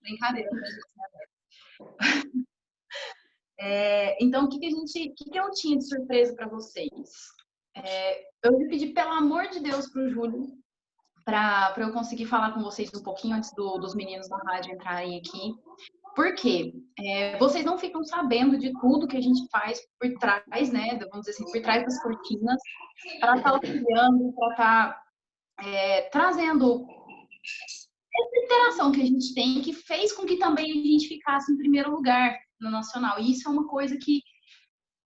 Brincadeira, pra gente, né? Então, o que eu tinha de surpresa para vocês? Eu me pedi, pelo amor de Deus, para o Júlio, para eu conseguir falar com vocês um pouquinho antes dos meninos da rádio entrarem aqui. Por quê? Vocês não ficam sabendo de tudo que a gente faz por trás, né? Vamos dizer assim, por trás das cortinas, para estar auxiliando, para estar trazendo essa interação que a gente tem, que fez com que também a gente ficasse em primeiro lugar no Nacional. E isso é uma coisa que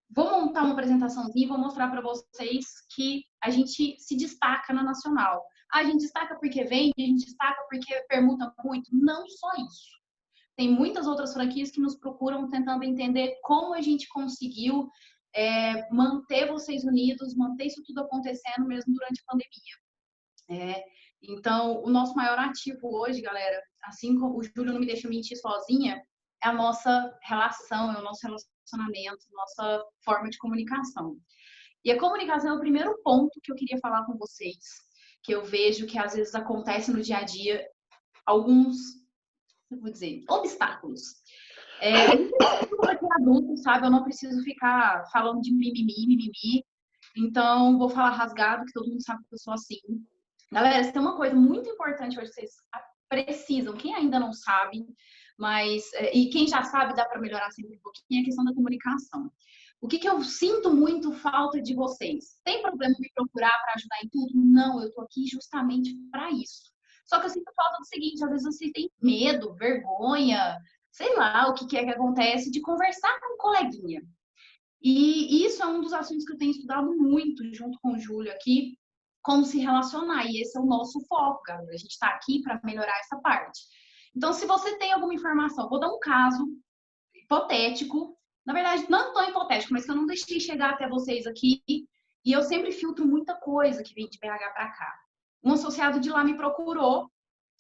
vou montar uma apresentaçãozinha e vou mostrar para vocês que a gente se destaca na Nacional. A gente destaca porque vende, a gente destaca porque permuta muito. Não só isso. Tem muitas outras franquias que nos procuram tentando entender como a gente conseguiu manter vocês unidos, manter isso tudo acontecendo mesmo durante a pandemia. Então, o nosso maior ativo hoje, galera, assim como o Júlio não me deixa mentir sozinha, é a nossa relação, é o nosso relacionamento, nossa forma de comunicação. E a comunicação é o primeiro ponto que eu queria falar com vocês, que eu vejo que às vezes acontece no dia a dia alguns, eu vou dizer, obstáculos. Eu aqui adulto, sabe? Eu não preciso ficar falando de mimimi. Então, vou falar rasgado, que todo mundo sabe que eu sou assim. Galera, tem uma coisa muito importante hoje que vocês precisam, quem ainda não sabe, e quem já sabe dá para melhorar sempre um pouquinho, é a questão da comunicação. O que eu sinto muito falta de vocês? Tem problema me procurar para ajudar em tudo? Não, eu estou aqui justamente para isso. Só que eu sinto falta do seguinte, às vezes vocês têm medo, vergonha, sei lá o que é que acontece, de conversar com um coleguinha. E isso é um dos assuntos que eu tenho estudado muito junto com o Júlio aqui, como se relacionar. E esse é o nosso foco, galera. A gente está aqui para melhorar essa parte. Então, se você tem alguma informação, vou dar um caso hipotético, na verdade, não tão hipotético, mas que eu não deixei chegar até vocês aqui, e eu sempre filtro muita coisa que vem de BH para cá. Um associado de lá me procurou,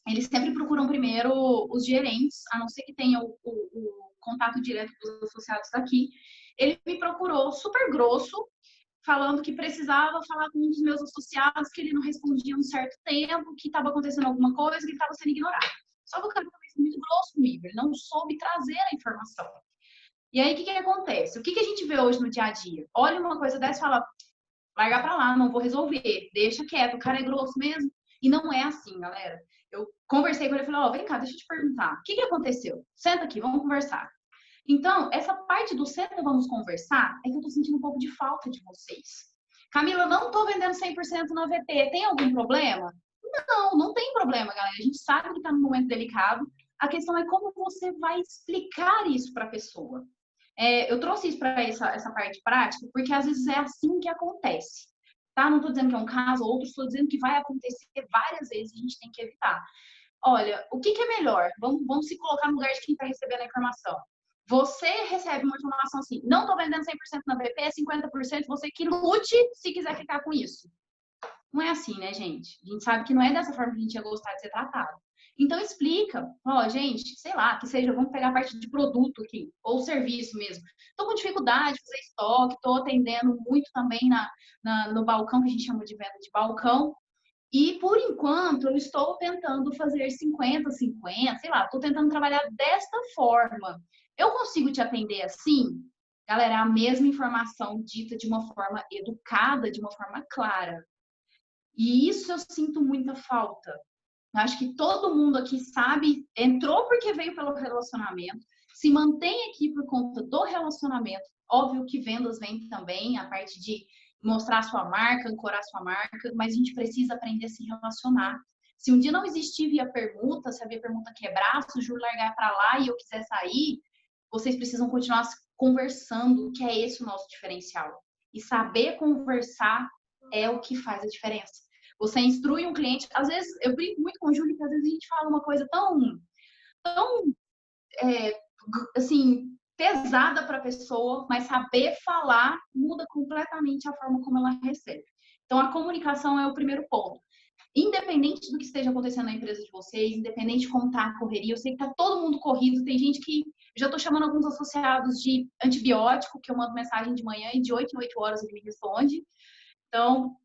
eles sempre procuram primeiro os gerentes, a não ser que tenha o contato direto dos associados daqui. Ele me procurou super grosso, falando que precisava falar com um dos meus associados, que ele não respondia um certo tempo, que estava acontecendo alguma coisa, que ele estava sendo ignorado. Só que o cara estava muito grosso comigo, ele não soube trazer a informação. E aí, o que acontece? O que a gente vê hoje no dia a dia? Olha uma coisa dessa e fala, larga pra lá, não vou resolver, deixa quieto, o cara é grosso mesmo. E não é assim, galera. Eu conversei com ele e falei, vem cá, deixa eu te perguntar, o que aconteceu? Senta aqui, vamos conversar. Então, essa parte do senta, vamos conversar, é que eu tô sentindo um pouco de falta de vocês. Camila, eu não tô vendendo 100% na VP, tem algum problema? Não tem problema, galera. A gente sabe que tá num momento delicado. A questão é como você vai explicar isso para a pessoa. Eu trouxe isso para essa parte prática, porque às vezes é assim que acontece. Tá? Não estou dizendo que é um caso ou outro, estou dizendo que vai acontecer várias vezes e a gente tem que evitar. Olha, o que é melhor? Vamos se colocar no lugar de quem está recebendo a informação. Você recebe uma informação assim, não estou vendendo 100% na VP, é 50%, você que lute se quiser ficar com isso. Não é assim, né, gente? A gente sabe que não é dessa forma que a gente ia gostar de ser tratado. Então, explica. Gente, sei lá, que seja, vamos pegar a parte de produto aqui, ou serviço mesmo. Estou com dificuldade de fazer estoque, estou atendendo muito também no balcão, que a gente chama de venda de balcão. E, por enquanto, eu estou tentando fazer 50-50, sei lá, estou tentando trabalhar desta forma. Eu consigo te atender assim? Galera, a mesma informação dita de uma forma educada, de uma forma clara. E isso eu sinto muita falta. Eu acho que todo mundo aqui sabe, entrou porque veio pelo relacionamento, se mantém aqui por conta do relacionamento. Óbvio que vendas vem também, a parte de mostrar sua marca, ancorar sua marca, mas a gente precisa aprender a se relacionar. Se um dia não existir via permuta, se a via permuta quebrar, se o juro largar para lá e eu quiser sair, vocês precisam continuar conversando, que é esse o nosso diferencial. E saber conversar é o que faz a diferença. Você instrui um cliente, às vezes, eu brinco muito com o Júlio, que às vezes a gente fala uma coisa tão assim, pesada para a pessoa, mas saber falar muda completamente a forma como ela recebe. Então, a comunicação é o primeiro ponto. Independente do que esteja acontecendo na empresa de vocês, independente de como está a correria, eu sei que está todo mundo corrido, tem gente que já estou chamando alguns associados de antibiótico, que eu mando mensagem de manhã e de 8 em 8 horas ele me responde. Então,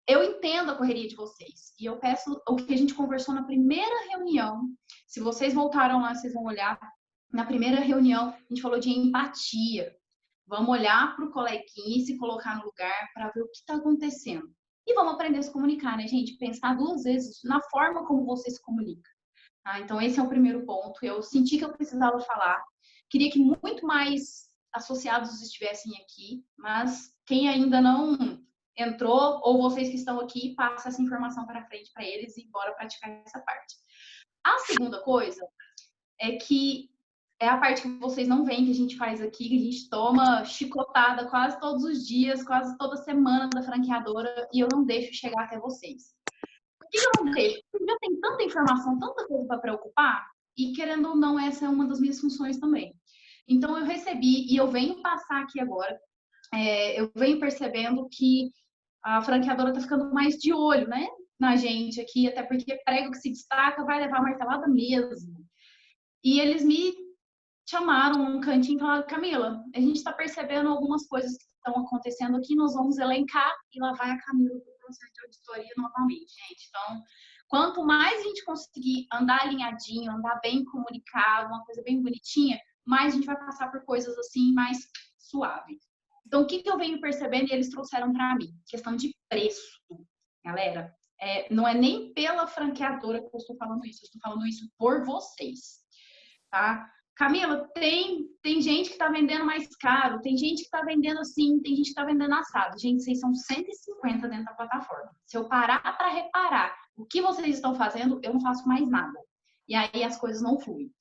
eu entendo a correria de vocês e eu peço o que a gente conversou na primeira reunião. Se vocês voltaram lá, vocês vão olhar. Na primeira reunião, a gente falou de empatia. Vamos olhar para o coleguinha e se colocar no lugar para ver o que está acontecendo. E vamos aprender a se comunicar, né, gente? Pensar duas vezes na forma como você se comunica. Tá? Então, esse é o primeiro ponto. Eu senti que eu precisava falar. Queria que muito mais associados estivessem aqui, mas quem ainda não entrou, ou vocês que estão aqui, passa essa informação para frente para eles e bora praticar essa parte. A segunda coisa é que é a parte que vocês não veem que a gente faz aqui, que a gente toma chicotada quase todos os dias, quase toda semana da franqueadora, e eu não deixo chegar até vocês. Por que eu não deixo? Porque já tem tanta informação, tanta coisa para preocupar, e querendo ou não, essa é uma das minhas funções também. Então, eu recebi, e eu venho passar aqui agora, eu venho percebendo que a franqueadora está ficando mais de olho, né, na gente aqui, até porque prego que se destaca vai levar martelada mesmo. E eles me chamaram num cantinho e falaram: Camila, a gente está percebendo algumas coisas que estão acontecendo aqui, nós vamos elencar, e lá vai a Camila para o processo de auditoria novamente, gente. Então, quanto mais a gente conseguir andar alinhadinho, andar bem comunicado, uma coisa bem bonitinha, mais a gente vai passar por coisas assim mais suaves. Então, o que eu venho percebendo e eles trouxeram para mim? Questão de preço, galera. Não é nem pela franqueadora que eu estou falando isso, eu estou falando isso por vocês, tá? Camila, tem gente que está vendendo mais caro, tem gente que está vendendo assim, tem gente que está vendendo assado. Gente, vocês são 150 dentro da plataforma. Se eu parar para reparar o que vocês estão fazendo, eu não faço mais nada. E aí as coisas não fluem.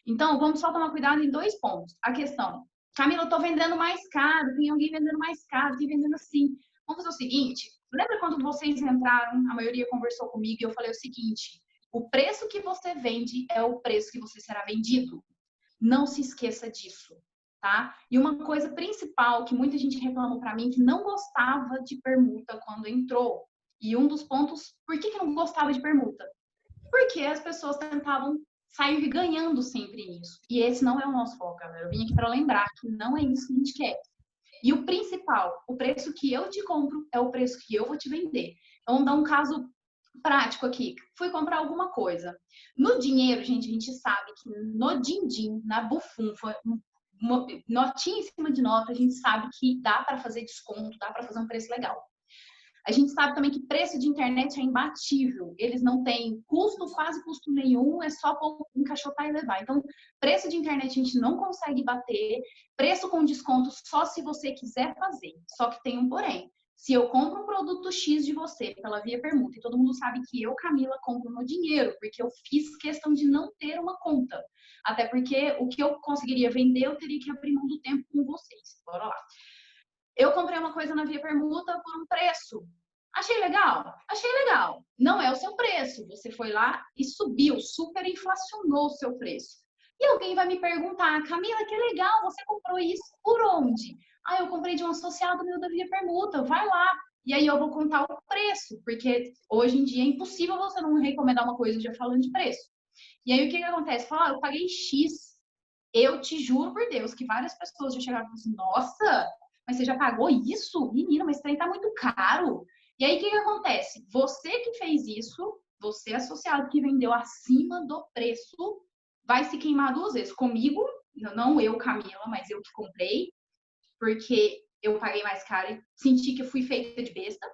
Então, vamos só tomar cuidado em 2 pontos. A questão: Camila, eu estou vendendo mais caro, tem alguém vendendo mais caro, tem vendendo assim. Vamos fazer o seguinte: lembra quando vocês entraram, a maioria conversou comigo e eu falei o seguinte: o preço que você vende é o preço que você será vendido. Não se esqueça disso, tá? E uma coisa principal que muita gente reclamou para mim, que não gostava de permuta quando entrou. E um dos pontos, por que não gostava de permuta? Porque as pessoas tentavam sair ganhando sempre nisso. E esse não é o nosso foco, galera. Eu vim aqui para lembrar que não é isso que a gente quer. E o principal, o preço que eu te compro é o preço que eu vou te vender. Então, vamos dar um caso prático aqui. Fui comprar alguma coisa. No dinheiro, gente, a gente sabe que no din-din, na bufunfa, notinha em cima de nota, a gente sabe que dá para fazer desconto, dá para fazer um preço legal. A gente sabe também que preço de internet é imbatível. Eles não têm custo, quase custo nenhum, é só encaixotar e levar. Então, preço de internet a gente não consegue bater. Preço com desconto só se você quiser fazer. Só que tem um porém. Se eu compro um produto X de você pela via permuta, e todo mundo sabe que eu, Camila, compro no dinheiro, porque eu fiz questão de não ter uma conta. Até porque o que eu conseguiria vender, eu teria que abrir mão do tempo com vocês. Bora lá. Eu comprei uma coisa na via permuta por um preço. Achei legal? Achei legal. Não é o seu preço. Você foi lá e subiu, super inflacionou o seu preço. E alguém vai me perguntar: Camila, que legal, você comprou isso por onde? Ah, eu comprei de um associado meu da via permuta, vai lá. E aí eu vou contar o preço, porque hoje em dia é impossível você não recomendar uma coisa já falando de preço. E aí o que acontece? Fala: eu paguei X. Eu te juro por Deus que várias pessoas já chegaram e falaram assim: nossa, mas você já pagou isso? Menina, mas esse trem tá muito caro. E aí, o que acontece? Você que fez isso, você associado que vendeu acima do preço, vai se queimar 2 vezes. Comigo, não eu, Camila, mas eu que comprei, porque eu paguei mais caro e senti que eu fui feita de besta.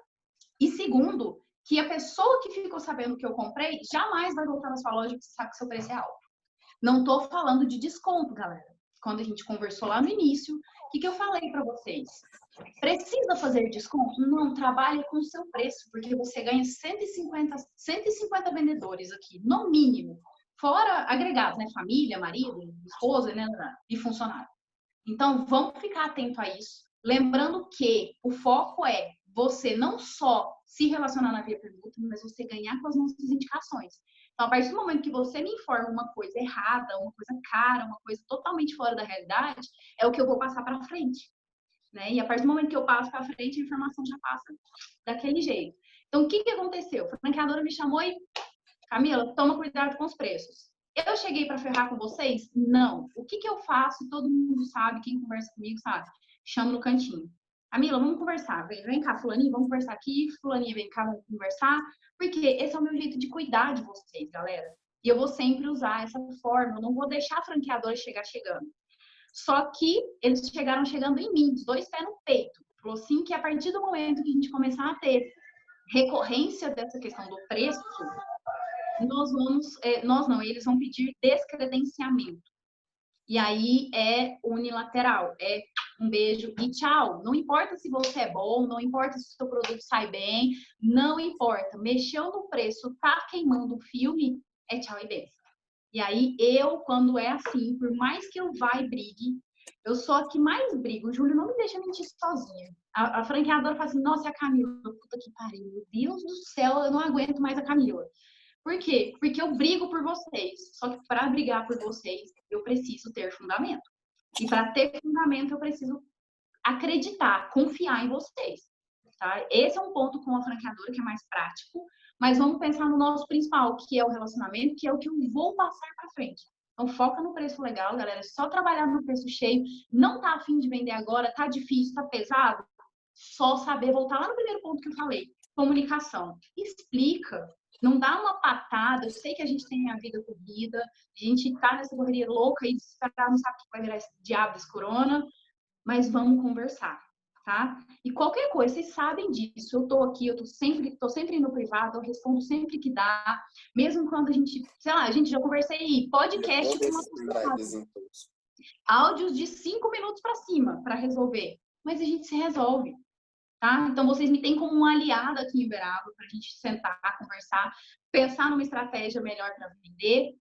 E segundo, que a pessoa que ficou sabendo que eu comprei jamais vai voltar na sua loja porque você sabe que seu preço é alto. Não tô falando de desconto, galera. Quando a gente conversou lá no início, o que eu falei para vocês? Precisa fazer desconto? Não, trabalhe com o seu preço, porque você ganha 150 vendedores aqui, no mínimo. Fora agregados, né? Família, marido, esposa, né? E funcionário. Então, vamos ficar atento a isso. Lembrando que o foco é você não só se relacionar na via permuta, mas você ganhar com as nossas indicações. Então, a partir do momento que você me informa uma coisa errada, uma coisa cara, uma coisa totalmente fora da realidade, é o que eu vou passar para frente. Né? E a partir do momento que eu passo para frente, a informação já passa daquele jeito. Então, o que aconteceu? A franqueadora me chamou e: Camila, toma cuidado com os preços. Eu cheguei para ferrar com vocês? Não. O que eu faço? Todo mundo sabe, quem conversa comigo sabe. Chamo no cantinho. Camila, vamos conversar. Vem cá, fulaninho, vamos conversar aqui. Fulaninha, vem cá, vamos conversar. Porque esse é o meu jeito de cuidar de vocês, galera. e eu vou sempre usar essa forma, eu não vou deixar a franqueadora chegar chegando. Só que eles chegaram chegando em mim, os dois pés no peito. Falou assim que a partir do momento que a gente começar a ter recorrência dessa questão do preço, nós não, eles vão pedir descredenciamento. E aí é unilateral, é um beijo e tchau. Não importa se você é bom, não importa se o seu produto sai bem, não importa. Mexeu no preço, tá queimando o filme, é tchau e benção. E aí eu, quando é assim, por mais que eu vá e brigue, eu sou a que mais brigo. O Júlio não me deixa mentir sozinha. A franqueadora fala assim, nossa, é a Camila, puta que pariu, meu Deus do céu, eu não aguento mais a Camila. Por quê? Porque eu brigo por vocês. Só que para brigar por vocês, eu preciso ter fundamento. E para ter fundamento, eu preciso acreditar, confiar em vocês. Tá? Esse é um ponto com a franqueadora que é mais prático, mas vamos pensar no nosso principal, que é o relacionamento, que é o que eu vou passar para frente. Então, foca no preço legal, galera. É só trabalhar no preço cheio. Não tá afim de vender agora, tá difícil, tá pesado. Só saber voltar lá no primeiro ponto que eu falei. Comunicação. Explica. Não dá uma patada. Eu sei que a gente tem a vida corrida, a gente tá nessa correria louca e desesperado, não sabe o que vai virar esse diabo desse corona, mas vamos conversar, tá? E qualquer coisa, vocês sabem disso. Eu tô aqui, eu tô sempre no privado, eu respondo sempre que dá, mesmo quando a gente, sei lá, a gente já conversei podcast com uma pessoa, áudios de 5 minutos para cima para resolver, mas a gente se resolve. Tá? Então, vocês me têm como um aliado aqui em Uberaba para a gente sentar, conversar, pensar numa estratégia melhor para vender.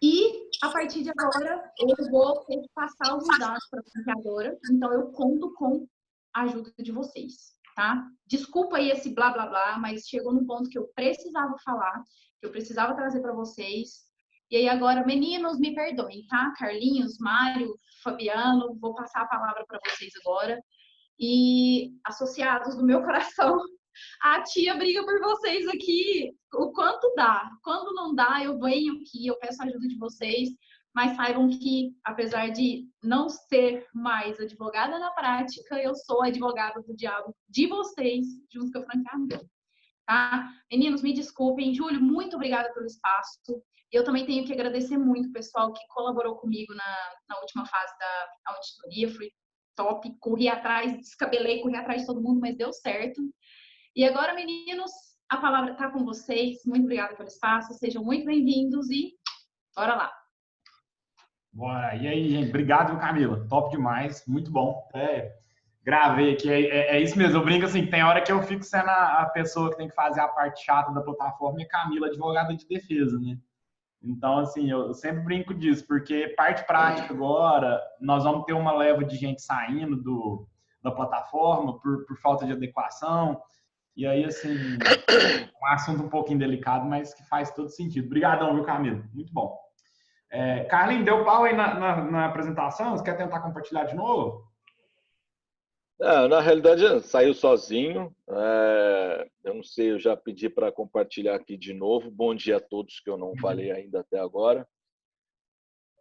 E, a partir de agora, eu vou ter que passar os dados para a franqueadora. Então, eu conto com a ajuda de vocês, tá? Desculpa aí esse blá, blá, blá, mas chegou num ponto que eu precisava falar, que eu precisava trazer para vocês. E aí, agora, meninos, me perdoem, tá? Carlinhos, Mário, Fabiano, vou passar a palavra para vocês agora. E associados do meu coração, a tia briga por vocês aqui o quanto dá. Quando não dá, eu venho aqui, eu peço a ajuda de vocês, mas saibam que, apesar de não ser mais advogada na prática, eu sou advogada do diabo de vocês, junto com a franqueadora. Tá? Meninos, me desculpem. Júlio, muito obrigada pelo espaço. Eu também tenho que agradecer muito o pessoal que colaborou comigo na última fase da auditoria. Foi top, corri atrás, descabelei, corri atrás de todo mundo, mas deu certo. E agora, meninos, a palavra está com vocês. Muito obrigada pelo espaço, sejam muito bem-vindos e bora lá. Bora. E aí, gente, obrigado, Camila. Top demais, muito bom. Gravei aqui, é isso mesmo. Eu brinco assim, tem hora que eu fico sendo a pessoa que tem que fazer a parte chata da plataforma e a Camila, advogada de defesa, né? Então, assim, eu sempre brinco disso, porque parte prática agora, nós vamos ter uma leva de gente saindo da plataforma por falta de adequação. E aí, assim, um assunto um pouquinho delicado, mas que faz todo sentido. Obrigadão, viu, Camilo? Muito bom. Carlinhos, deu pau aí na apresentação? Você quer tentar compartilhar de novo? Na realidade, saiu sozinho. Eu não sei, eu já pedi para compartilhar aqui de novo. Bom dia a todos que eu não falei ainda até agora.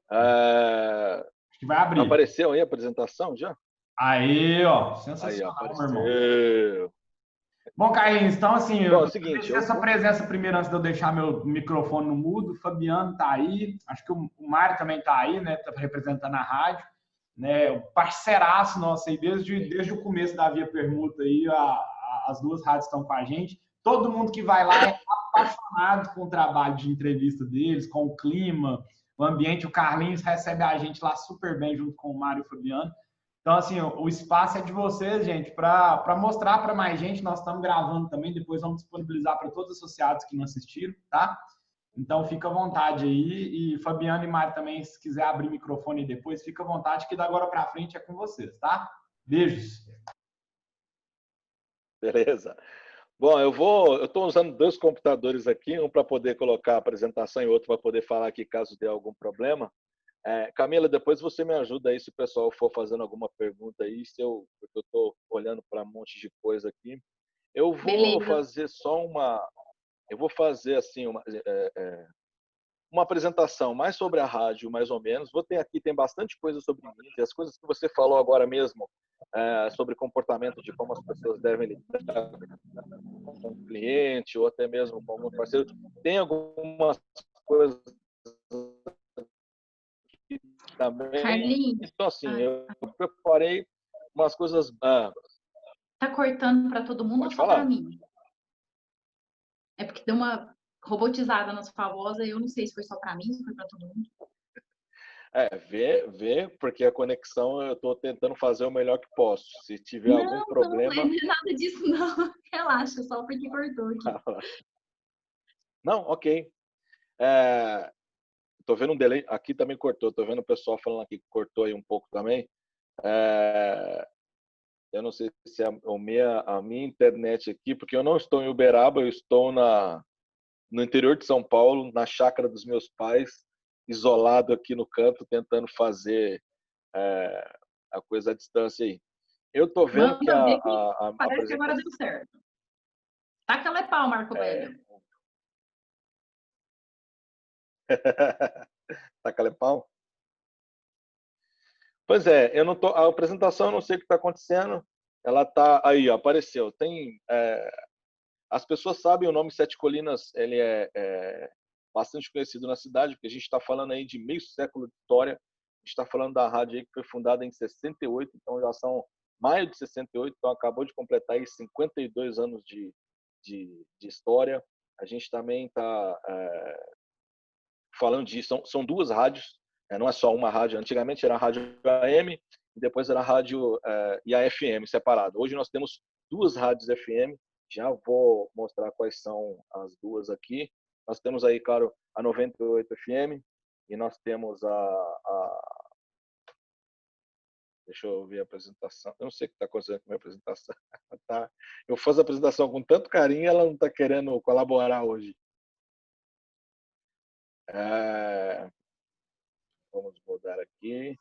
Acho que vai abrir. Apareceu aí a apresentação já? Aí, ó, sensacional, aí, meu irmão. Bom, Carlinhos, então, assim, é o seguinte, essa presença primeiro, antes de eu deixar meu microfone no mudo, o Fabiano tá aí, acho que o Mário também tá aí, né, tá representando a rádio, né, o parceiraço nosso aí, desde o começo da Via Permuta aí, as duas rádios estão com a gente, todo mundo que vai lá é apaixonado com o trabalho de entrevista deles, com o clima, o ambiente, o Carlinhos recebe a gente lá super bem junto com o Mário e o Fabiano. Então, assim, o espaço é de vocês, gente, para mostrar para mais gente. Nós estamos gravando também, depois vamos disponibilizar para todos os associados que não assistiram, tá? Então, fica à vontade aí. E Fabiano e Mário também, se quiser abrir o microfone depois, fica à vontade, que da agora para frente é com vocês, tá? Beijos. Beleza. Bom, eu estou usando 2 computadores aqui, um para poder colocar a apresentação e outro para poder falar aqui caso dê algum problema. Camila, depois você me ajuda aí se o pessoal for fazendo alguma pergunta aí, porque eu estou olhando para um monte de coisa aqui. Eu vou fazer assim uma apresentação mais sobre a rádio, mais ou menos. Tem bastante coisa sobre mim, as coisas que você falou agora mesmo sobre comportamento, de como as pessoas devem lidar com o cliente ou até mesmo com algum parceiro. Tem algumas coisas também. Carlinhos, Então, assim, eu preparei umas coisas. tá cortando para todo mundo ou Pode só para falar. mim? É porque deu uma robotizada na sua voz, aí eu não sei se foi só para mim, se foi para todo mundo. Vê, porque a conexão eu estou tentando fazer o melhor que posso. Se tiver algum Não, problema. não é nada disso, não. Relaxa, só porque cortou aqui. Não, ok. Tô vendo um delay. Aqui também cortou. Tô vendo o pessoal falando aqui que cortou aí um pouco também. Eu não sei se é a minha internet aqui, porque eu não estou em Uberaba, eu estou no interior de São Paulo, na chácara dos meus pais, isolado aqui no canto, tentando fazer a coisa à distância aí. Eu tô vendo que Manda ver que a parece que agora apresentação. deu certo. Taca-lhe pau, Marco Velho. Taca-lhe pau? Pois é, eu não tô, a apresentação eu não sei o que está acontecendo. Ela tá aí, ó, apareceu. As pessoas sabem o nome Sete Colinas, ele é bastante conhecido na cidade, porque a gente está falando aí de meio século de história. A gente está falando da rádio aí que foi fundada em 68, então já são maio de 68, então acabou de completar aí 52 anos de história. A gente também está falando disso, são duas rádios, não é só uma rádio. Antigamente era a rádio AM e depois era a rádio e a FM separado. Hoje nós temos duas rádios FM, já vou mostrar quais são as duas aqui. Nós temos aí, claro, a 98 FM e nós temos deixa eu ver a apresentação. Eu não sei o que está acontecendo com a minha apresentação. Tá? Eu faço a apresentação com tanto carinho, ela não está querendo colaborar hoje. Vamos mudar aqui.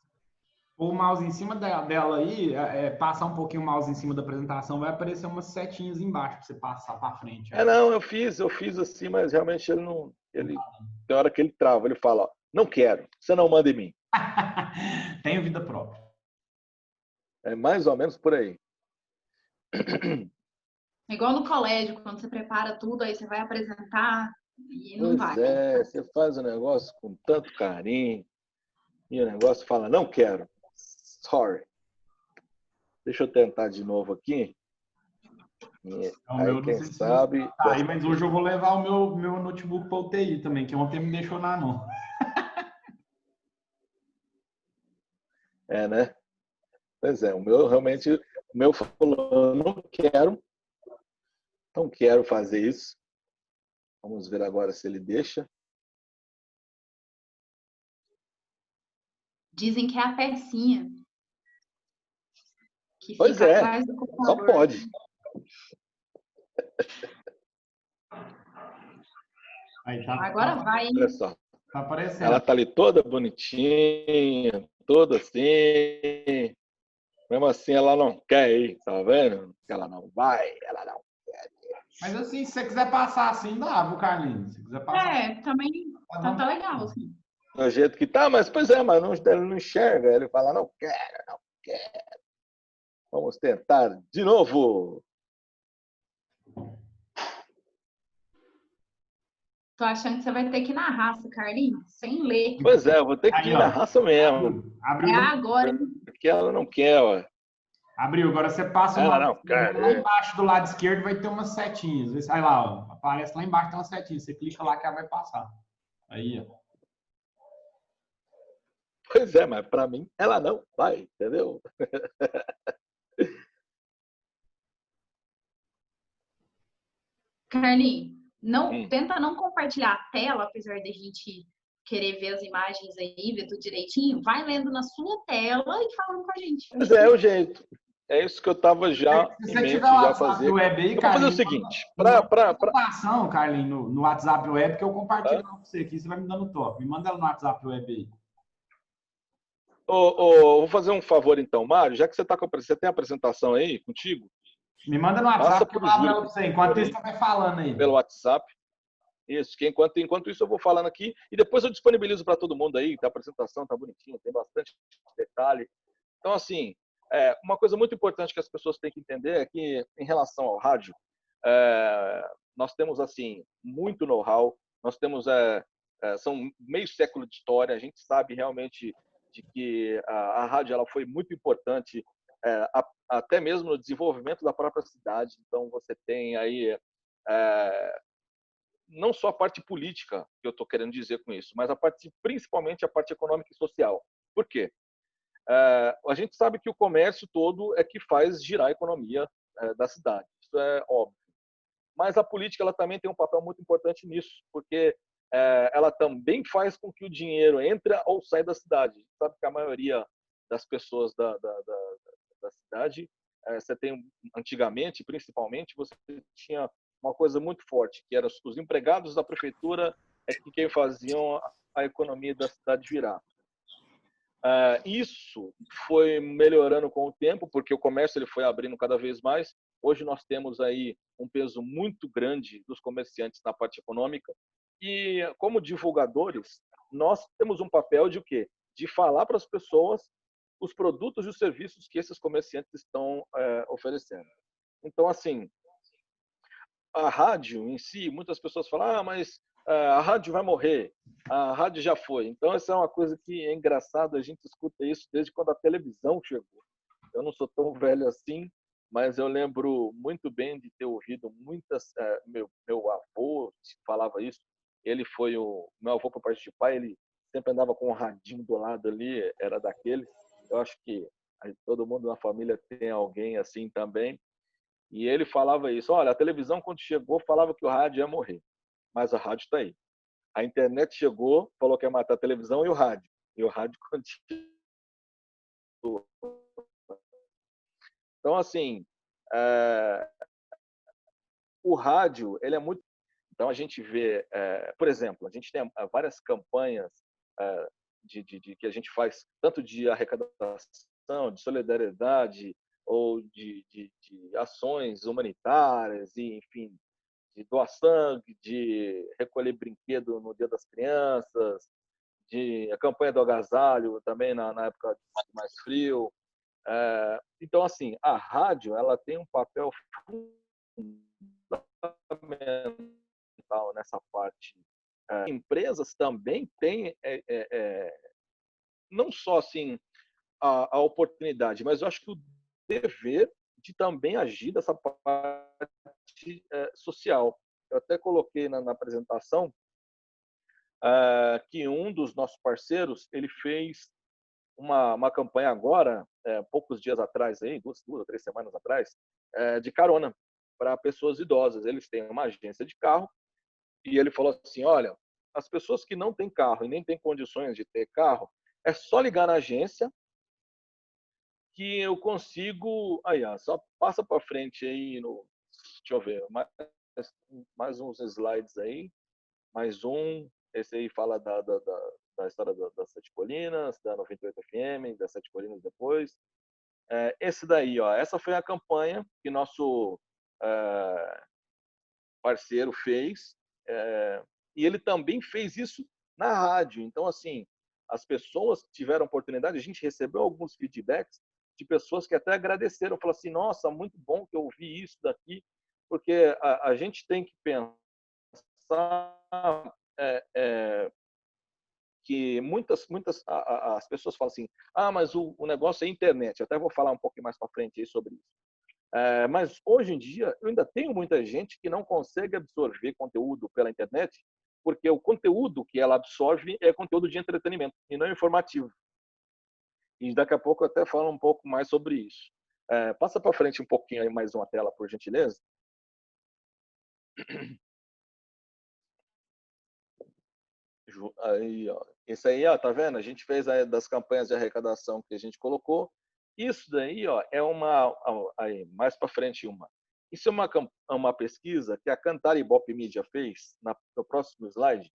O mouse em cima dela aí, passar um pouquinho o mouse em cima da apresentação, vai aparecer umas setinhas embaixo para você passar para frente. Não, eu fiz assim, mas realmente ele não. Tem hora que ele trava, ele fala, ó, não quero, você não manda em mim. Tenho vida própria. É mais ou menos por aí. Igual no colégio, quando você prepara tudo, aí você vai apresentar e não Pois vai. é, você faz o negócio com tanto carinho e o negócio fala, não quero. Sorry. Deixa eu tentar de novo aqui. Aí, quem sabe... Tá, aí, mas hoje eu vou levar o meu notebook para UTI também, que ontem me deixou na mão. Né? Pois é, o meu realmente... O meu falou, não quero fazer isso. Vamos ver agora se ele deixa. Dizem que é a pecinha que Pois fica é, atrás do só computador. pode. Aí, tá, Agora vai, hein? Olha só. Tá aparecendo. Ela tá ali toda bonitinha, toda assim. Mesmo assim, ela não quer ir, tá vendo? Ela não vai, ela não quer ir. Mas assim, se você quiser passar assim, dá, viu, Carlinhos? Se quiser passar. Também tá legal, assim. Do jeito que tá, mas pois é, mas não, ele não enxerga. Ele fala, não quero, não quero. Vamos tentar de novo. Tô achando que você vai ter que ir na raça, Carlinhos, sem ler. Pois é, eu vou ter que ir na raça mesmo. Abriu, agora, hein? Porque ela não quer, ó. Abriu, agora você passa Ela não quer. lá embaixo do lado esquerdo vai ter umas setinhas. Aí lá, ó, aparece lá embaixo, tem uma setinha. Você clica lá que ela vai passar. Aí, ó. Pois é, mas para mim ela não vai, entendeu? Carlinhos, tenta não compartilhar a tela, apesar de a gente querer ver as imagens aí, ver tudo direitinho. Vai lendo na sua tela e falando com a gente. Mas é o jeito. É isso que eu estava já Se em você mente tiver o já WhatsApp fazer. web aí, Eu vou fazer o Carlinhos, seguinte, Carlinhos, no WhatsApp web que eu compartilho com você aqui, você vai me dando toque. Me manda ela no WhatsApp web aí. Vou fazer um favor então, Mário, já que você você tem a apresentação aí contigo? Me manda no WhatsApp que eu abro ela pra você. Enquanto isso, você vai falando aí. Pelo WhatsApp. Isso, que enquanto isso eu vou falando aqui e depois eu disponibilizo para todo mundo aí, a apresentação tá bonitinha, tem bastante detalhe. Então, assim, uma coisa muito importante que as pessoas têm que entender é que, em relação ao rádio, nós temos, assim, muito know-how, nós temos são meio século de história, a gente sabe realmente de que a rádio ela foi muito importante, até mesmo no desenvolvimento da própria cidade. Então, você tem aí não só a parte política, que eu estou querendo dizer com isso, mas principalmente a parte econômica e social. Por quê? A gente sabe que o comércio todo é que faz girar a economia da cidade, isso é óbvio. Mas a política ela também tem um papel muito importante nisso, porque ela também faz com que o dinheiro entre ou saia da cidade. A gente sabe que a maioria das pessoas da cidade, você tem antigamente, principalmente, você tinha uma coisa muito forte, que eram os empregados da prefeitura que quem faziam a economia da cidade virar. Isso foi melhorando com o tempo, porque o comércio ele foi abrindo cada vez mais. Hoje nós temos aí um peso muito grande dos comerciantes na parte econômica e, como divulgadores, nós temos um papel de o quê? De falar para as pessoas os produtos e os serviços que esses comerciantes estão oferecendo. Então, assim, a rádio em si, muitas pessoas falam, mas a rádio vai morrer, a rádio já foi. Então, essa é uma coisa que é engraçado, a gente escuta isso desde quando a televisão chegou. Eu não sou tão velho assim, mas eu lembro muito bem de ter ouvido muitas... meu avô falava isso, ele foi meu avô por parte de pai, ele sempre andava com um radinho do lado ali, era daqueles. Eu acho que todo mundo na família tem alguém assim também. E ele falava isso, olha, a televisão quando chegou falava que o rádio ia morrer, mas a rádio está aí. A internet chegou, falou que ia matar a televisão e o rádio continua. Então, assim, o rádio, ele é muito... Então, a gente vê, por exemplo, a gente tem várias campanhas que a gente faz, tanto de arrecadação, de solidariedade, ou de ações humanitárias, e, enfim, de doar sangue, de recolher brinquedo no Dia das Crianças, de a campanha do agasalho também na época mais frio. Então, assim, a rádio ela tem um papel fundamental nessa parte. Empresas também têm não só assim a oportunidade, mas eu acho que o dever de também agir dessa parte social. Eu até coloquei na apresentação que um dos nossos parceiros ele fez uma campanha agora, poucos dias atrás, aí, duas ou 3 semanas atrás, de carona para pessoas idosas. Eles têm uma agência de carro e ele falou assim, olha, as pessoas que não têm carro e nem têm condições de ter carro, é só ligar na agência que eu consigo... Aí, só passa para frente aí, deixa eu ver, mais uns slides aí, mais um, esse aí fala da história das Sete Colinas, da 98 FM, das Sete Colinas depois. Esse daí, ó, essa foi a campanha que nosso parceiro fez, e ele também fez isso na rádio. Então, assim, as pessoas tiveram oportunidade, a gente recebeu alguns feedbacks de pessoas que até agradeceram, falaram assim, nossa, muito bom que eu ouvi isso daqui, porque a gente tem que pensar que muitas as pessoas falam assim, mas o negócio é internet. Eu até vou falar um pouco mais para frente aí sobre isso. Mas hoje em dia eu ainda tenho muita gente que não consegue absorver conteúdo pela internet, porque o conteúdo que ela absorve é conteúdo de entretenimento e não informativo. E daqui a pouco eu até falo um pouco mais sobre isso. Passa para frente um pouquinho aí, mais uma tela, por gentileza. Aí, ó. Esse aí, ó, tá vendo? A gente fez das campanhas de arrecadação que a gente colocou. Isso daí, ó, é aí, mais para frente uma. Isso é uma pesquisa que a Cantar Ibope Mídia fez, no próximo slide,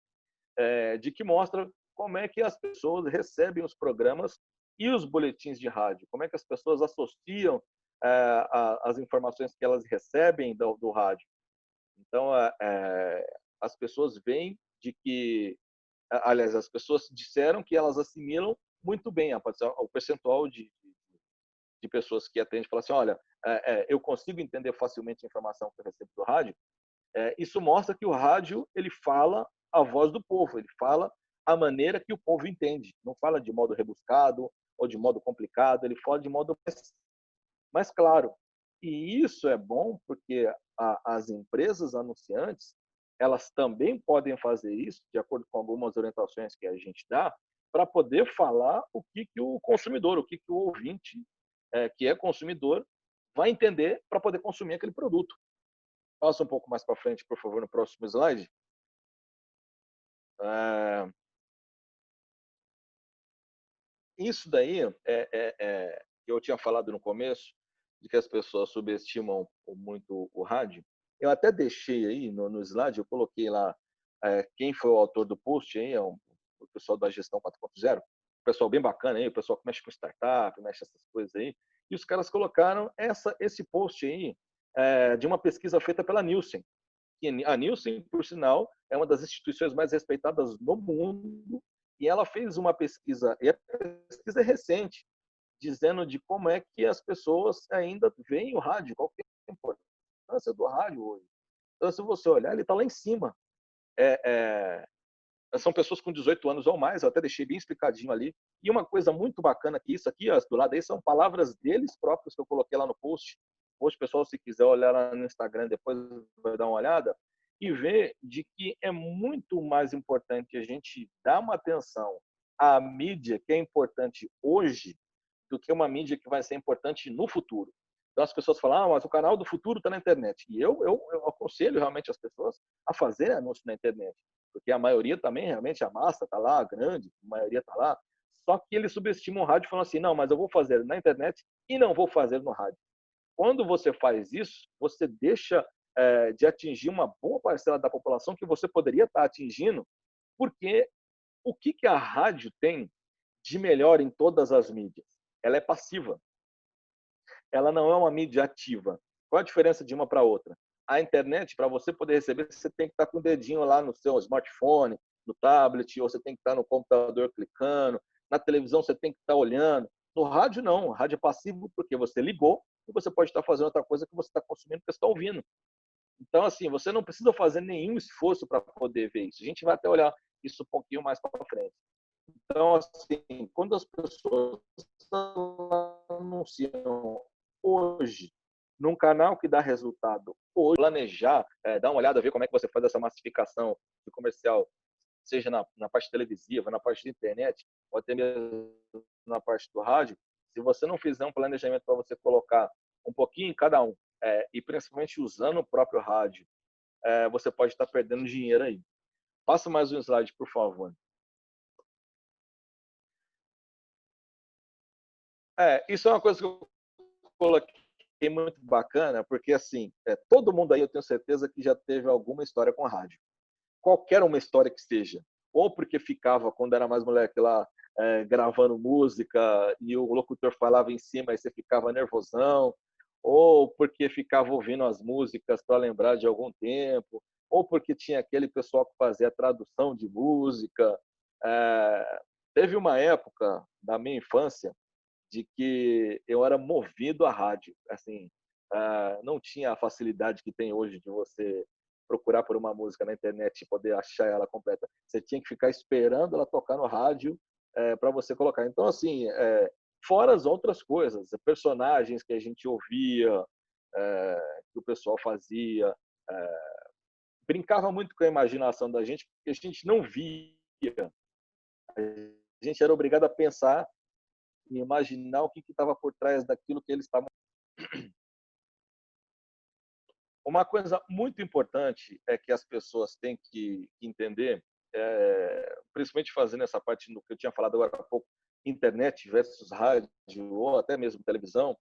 de que mostra como é que as pessoas recebem os programas e os boletins de rádio, como é que as pessoas associam as informações que elas recebem do rádio. Então, as pessoas veem de que, aliás, as pessoas disseram que elas assimilam muito bem o percentual de pessoas que atendem, falam assim, olha, eu consigo entender facilmente a informação que eu recebo do rádio. Isso mostra que o rádio ele fala a voz do povo, ele fala a maneira que o povo entende. Não fala de modo rebuscado ou de modo complicado, ele fala de modo mais claro. E isso é bom porque as empresas anunciantes, elas também podem fazer isso, de acordo com algumas orientações que a gente dá, para poder falar o que o consumidor, o que o ouvinte, que é consumidor, vai entender para poder consumir aquele produto. Passa um pouco mais para frente, por favor, no próximo slide. Isso daí eu tinha falado no começo, de que as pessoas subestimam muito o rádio. Eu até deixei aí no slide, eu coloquei lá quem foi o autor do post, aí, o pessoal da Gestão 4.0, o pessoal bem bacana aí, o pessoal que mexe com startup, mexe essas coisas aí, e os caras colocaram esse post aí de uma pesquisa feita pela Nielsen. A Nielsen, por sinal, é uma das instituições mais respeitadas no mundo, e ela fez uma pesquisa, e a pesquisa é recente, dizendo de como é que as pessoas ainda veem o rádio, qual que é a importância do rádio hoje. Então, se você olhar, ele está lá em cima. São pessoas com 18 anos ou mais, eu até deixei bem explicadinho ali. E uma coisa muito bacana que isso aqui, ó, do lado aí, são palavras deles próprios que eu coloquei lá no post. Hoje, pessoal, se quiser olhar lá no Instagram, depois vai dar uma olhada e ver de que é muito mais importante a gente dar uma atenção à mídia que é importante hoje do que uma mídia que vai ser importante no futuro. Então as pessoas falam, mas o canal do futuro está na internet. E eu aconselho realmente as pessoas a fazerem anúncio na internet, porque a maioria também, realmente, a massa está lá, grande, a maioria está lá, só que eles subestimam o rádio falando assim, não, mas eu vou fazer na internet e não vou fazer no rádio. Quando você faz isso, você deixa de atingir uma boa parcela da população que você poderia estar atingindo, porque o que a rádio tem de melhor em todas as mídias? Ela é passiva. Ela não é uma mídia ativa. Qual a diferença de uma para outra? A internet, para você poder receber, você tem que estar com o dedinho lá no seu smartphone, no tablet, ou você tem que estar no computador clicando. Na televisão, você tem que estar olhando. No rádio, não. O rádio é passivo porque você ligou e você pode estar fazendo outra coisa que você está consumindo, que você está ouvindo. Então, assim, você não precisa fazer nenhum esforço para poder ver isso. A gente vai até olhar isso um pouquinho mais para frente. Então, assim, quando as pessoas anunciam hoje num canal que dá resultado, hoje planejar, dar uma olhada, ver como é que você faz essa massificação do comercial, seja na parte televisiva, na parte de internet, ou até mesmo na parte do rádio, se você não fizer um planejamento para você colocar um pouquinho em cada um, e principalmente usando o próprio rádio, você pode estar perdendo dinheiro aí. Passa mais um slide, por favor. Isso é uma coisa que eu coloquei muito bacana, porque assim, todo mundo aí eu tenho certeza que já teve alguma história com a rádio. Qualquer uma história que seja. Ou porque ficava, quando era mais moleque lá, gravando música e o locutor falava em cima e você ficava nervosão, ou porque ficava ouvindo as músicas para lembrar de algum tempo, ou porque tinha aquele pessoal que fazia tradução de música. Teve uma época da minha infância de que eu era movido à rádio. Assim, não tinha a facilidade que tem hoje de você procurar por uma música na internet e poder achar ela completa. Você tinha que ficar esperando ela tocar no rádio para você colocar. Então, assim, fora as outras coisas, personagens que a gente ouvia, que o pessoal fazia, brincava muito com a imaginação da gente, porque a gente não via. A gente era obrigado a pensar e imaginar o que estava por trás daquilo que eles estavam. Uma coisa muito importante é que as pessoas têm que entender, principalmente fazendo essa parte do que eu tinha falado agora há pouco, internet versus rádio ou até mesmo televisão,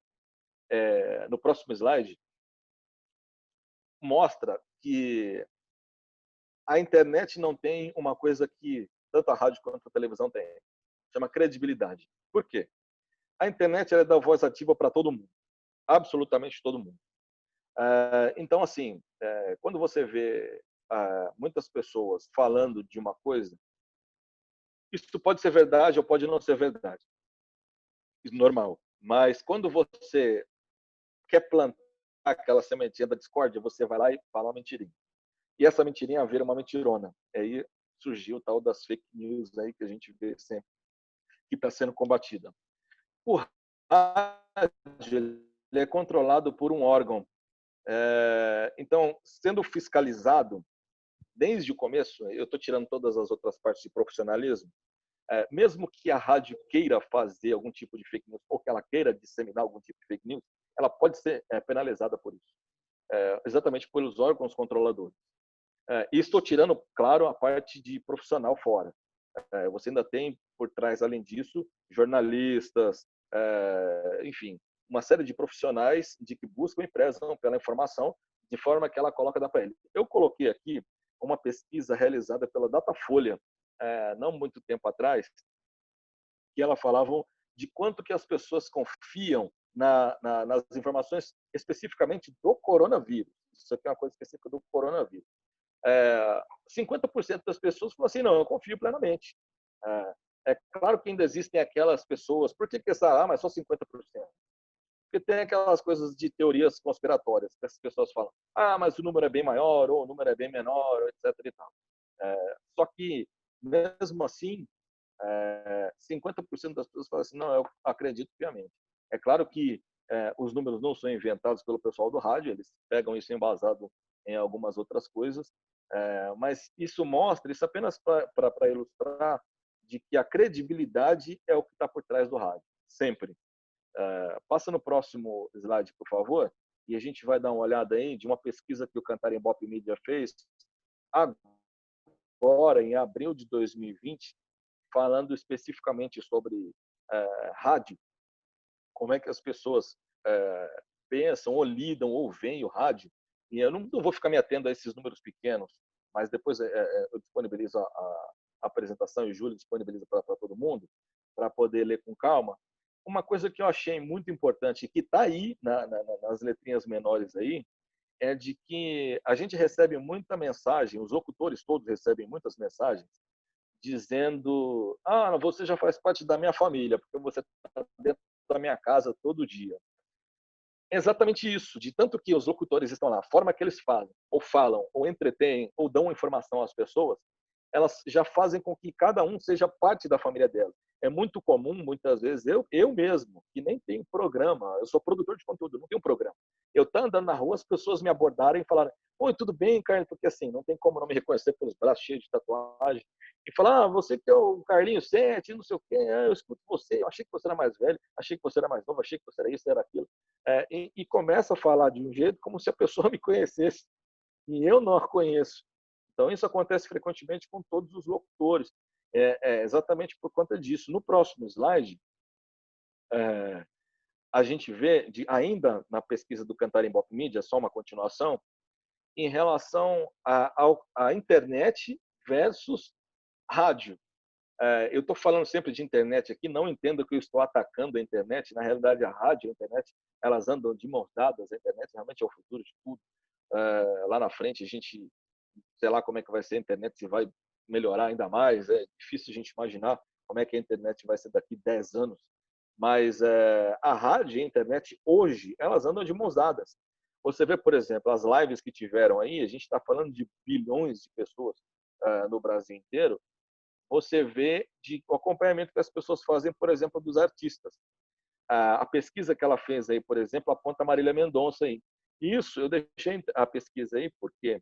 no próximo slide, mostra que a internet não tem uma coisa que tanto a rádio quanto a televisão tem, chama credibilidade. Por quê? A internet ela dá voz ativa para todo mundo, absolutamente todo mundo. Então, assim, quando você vê muitas pessoas falando de uma coisa, isso pode ser verdade ou pode não ser verdade, isso é normal. Mas quando você quer plantar aquela sementinha da discórdia, você vai lá e fala uma mentirinha. E essa mentirinha vira uma mentirona. Aí surgiu o tal das fake news aí que a gente vê sempre que está sendo combatida. O rádio ele é controlado por um órgão. Então, sendo fiscalizado desde o começo, eu estou tirando todas as outras partes de profissionalismo, mesmo que a rádio queira fazer algum tipo de fake news ou que ela queira disseminar algum tipo de fake news, ela pode ser penalizada por isso, exatamente pelos órgãos controladores. E estou tirando, claro, a parte de profissional fora. Você ainda tem por trás, além disso, jornalistas, enfim, uma série de profissionais de que buscam e prezam pela informação de forma que ela coloca da para ele. Eu coloquei aqui uma pesquisa realizada pela Datafolha, não muito tempo atrás, que ela falavam de quanto que as pessoas confiam nas informações especificamente do coronavírus. Isso aqui é uma coisa específica do coronavírus. 50% das pessoas falam assim, não, eu confio plenamente. É claro que ainda existem aquelas pessoas, por que essa, mas só 50%? Porque tem aquelas coisas de teorias conspiratórias, que as pessoas falam, mas o número é bem maior, ou o número é bem menor, etc. E tal. Só que, mesmo assim, 50% das pessoas falam assim, não, eu acredito piamente. É claro que os números não são inventados pelo pessoal do rádio, eles pegam isso embasado em algumas outras coisas, mas isso mostra, isso apenas para ilustrar de que a credibilidade é o que está por trás do rádio, sempre. Passa no próximo slide, por favor, e a gente vai dar uma olhada aí de uma pesquisa que o Cantar Ibope Mídia fez agora, em abril de 2020, falando especificamente sobre rádio, como é que as pessoas pensam, ou lidam, ou veem o rádio. E eu não vou ficar me atendo a esses números pequenos, mas depois eu disponibilizo a apresentação e o Júlio disponibiliza para todo mundo, para poder ler com calma. Uma coisa que eu achei muito importante, que está aí nas letrinhas menores aí, é de que a gente recebe muita mensagem, os locutores todos recebem muitas mensagens, dizendo, você já faz parte da minha família, porque você está dentro da minha casa todo dia. É exatamente isso, de tanto que os locutores estão lá, a forma que eles falam, ou entretêm, ou dão informação às pessoas, elas já fazem com que cada um seja parte da família dela. É muito comum, muitas vezes, eu mesmo, que nem tenho programa, eu sou produtor de conteúdo, não tenho programa. Eu estou andando na rua, as pessoas me abordarem e falaram, oi, tudo bem, Carlos? Porque assim, não tem como não me reconhecer pelos braços cheios de tatuagem. E falar, você que é o Carlinhos 7, não sei o quê, eu escuto você, eu achei que você era mais velho, achei que você era mais novo, achei que você era isso, era aquilo. E começa a falar de um jeito como se a pessoa me conhecesse, e eu não a conheço. Então, isso acontece frequentemente com todos os locutores, exatamente por conta disso. No próximo slide, a gente vê, ainda na pesquisa do Cantar Ibope Mídia, só uma continuação, em relação à internet versus rádio. Eu estou falando sempre de internet aqui, não entendo que eu estou atacando a internet, na realidade a rádio e a internet, elas andam de mãos dadas, a internet realmente é o futuro de tudo. Lá na frente a gente, sei lá como é que vai ser a internet, se vai melhorar ainda mais, é difícil a gente imaginar como é que a internet vai ser daqui 10 anos, mas a rádio e a internet hoje, elas andam de mãos dadas. Você vê, por exemplo, as lives que tiveram aí, a gente está falando de bilhões de pessoas no Brasil inteiro, você vê o acompanhamento que as pessoas fazem, por exemplo, dos artistas. A pesquisa que ela fez aí, por exemplo, aponta a Marília Mendonça aí. Isso, eu deixei a pesquisa aí porque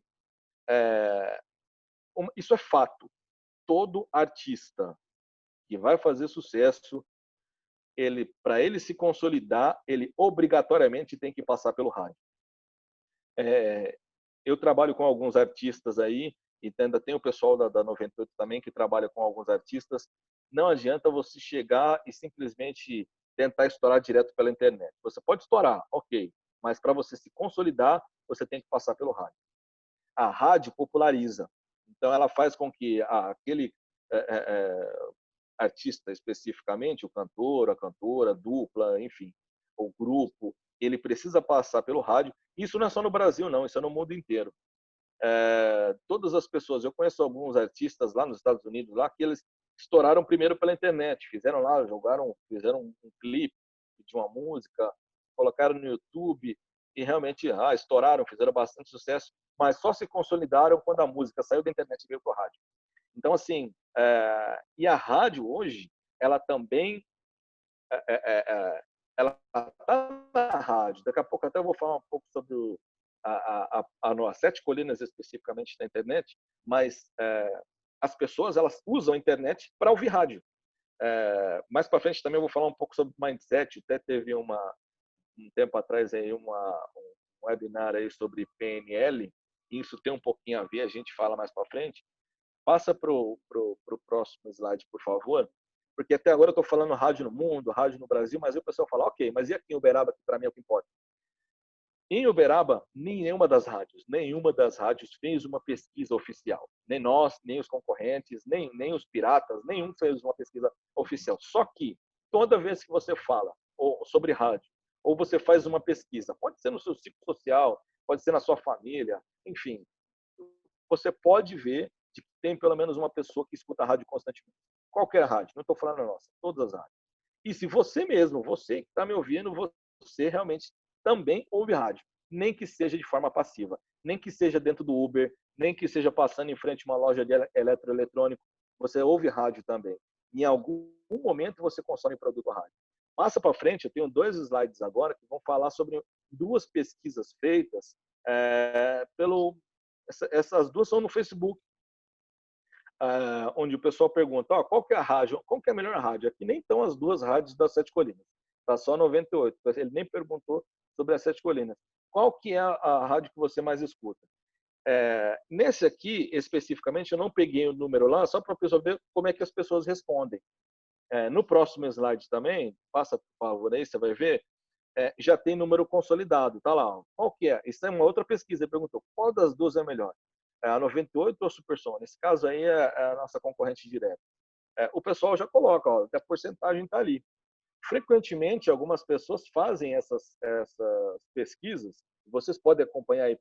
isso é fato. Todo artista que vai fazer sucesso, para ele se consolidar, ele obrigatoriamente tem que passar pelo rádio. Eu trabalho com alguns artistas aí, e ainda tem o pessoal da 98 também que trabalha com alguns artistas. Não adianta você chegar e simplesmente tentar estourar direto pela internet. Você pode estourar, ok, mas para você se consolidar, você tem que passar pelo rádio. A rádio populariza. Então, ela faz com que aquele artista especificamente, o cantor, a cantora, a dupla, enfim, o grupo, ele precisa passar pelo rádio. Isso não é só no Brasil, não, isso é no mundo inteiro. Todas as pessoas, eu conheço alguns artistas lá nos Estados Unidos, lá que eles estouraram primeiro pela internet, fizeram lá, fizeram um clipe de uma música, colocaram no YouTube e realmente estouraram, fizeram bastante sucesso, mas só se consolidaram quando a música saiu da internet e veio para o rádio. Então, assim, e a rádio hoje, ela também ela está na rádio. Daqui a pouco até eu vou falar um pouco sobre as Sete Colinas especificamente na internet, mas as pessoas elas usam a internet para ouvir rádio. Mais para frente também eu vou falar um pouco sobre mindset. Até teve um tempo atrás aí um webinar aí sobre PNL. Isso tem um pouquinho a ver, a gente fala mais para frente. Passa para o próximo slide, por favor. Porque até agora eu estou falando rádio no mundo, rádio no Brasil, mas aí o pessoal fala, ok, mas e aqui em Uberaba, que para mim é o que importa? Em Uberaba, nenhuma das rádios fez uma pesquisa oficial. Nem nós, nem os concorrentes, nem os piratas, nenhum fez uma pesquisa oficial. Só que toda vez que você fala sobre rádio, ou você faz uma pesquisa, pode ser no seu ciclo social, pode ser na sua família, enfim, você pode ver que tem pelo menos uma pessoa que escuta a rádio constantemente. Qualquer rádio, não estou falando a nossa, todas as rádios. E se você mesmo, você que está me ouvindo, você realmente também ouve rádio, nem que seja de forma passiva, nem que seja dentro do Uber, nem que seja passando em frente a uma loja de eletroeletrônico, você ouve rádio também. Em algum momento você consome produto rádio. Passa para frente, eu tenho 2 slides agora que vão falar sobre 2 pesquisas feitas essas 2 são no Facebook, onde o pessoal pergunta, qual que é a rádio, qual que é a melhor rádio? Aqui nem estão as 2 rádios das Sete Colinas, está só 98. Ele nem perguntou sobre as Sete Colinas. Qual que é a rádio que você mais escuta? Nesse aqui, especificamente, eu não peguei o número lá, só para a pessoa ver como é que as pessoas respondem. No próximo slide também, passa por favor aí, você vai ver, já tem número consolidado, tá lá. Qual que é? Isso é uma outra pesquisa, ele perguntou, qual das 2 é melhor? A 98 ou a Supersom? Nesse caso aí é a nossa concorrente direta. O pessoal já coloca, a porcentagem está ali. Frequentemente, algumas pessoas fazem essas pesquisas, vocês podem acompanhar aí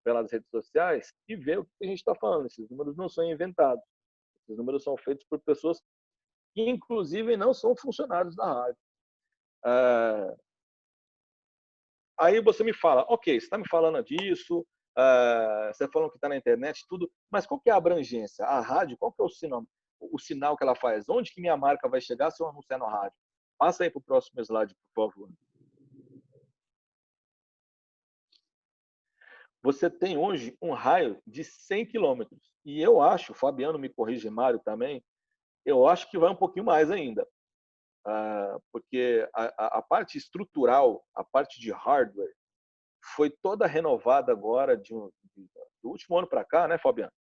pelas redes sociais e ver o que a gente está falando. Esses números não são inventados. Esses números são feitos por pessoas que, inclusive, não são funcionários da rádio. Aí você me fala, ok, você está me falando disso, você falando que está na internet, tudo, mas qual que é a abrangência? A rádio, qual que é o sinal que ela faz? Onde que minha marca vai chegar se eu anunciar na rádio? Passa aí para o próximo slide, por favor. Você tem hoje um raio de 100 quilômetros. E eu acho, Fabiano me corrige, Mário também, eu acho que vai um pouquinho mais ainda. Porque a parte estrutural, a parte de hardware, foi toda renovada agora do último ano para cá, né, Fabiano?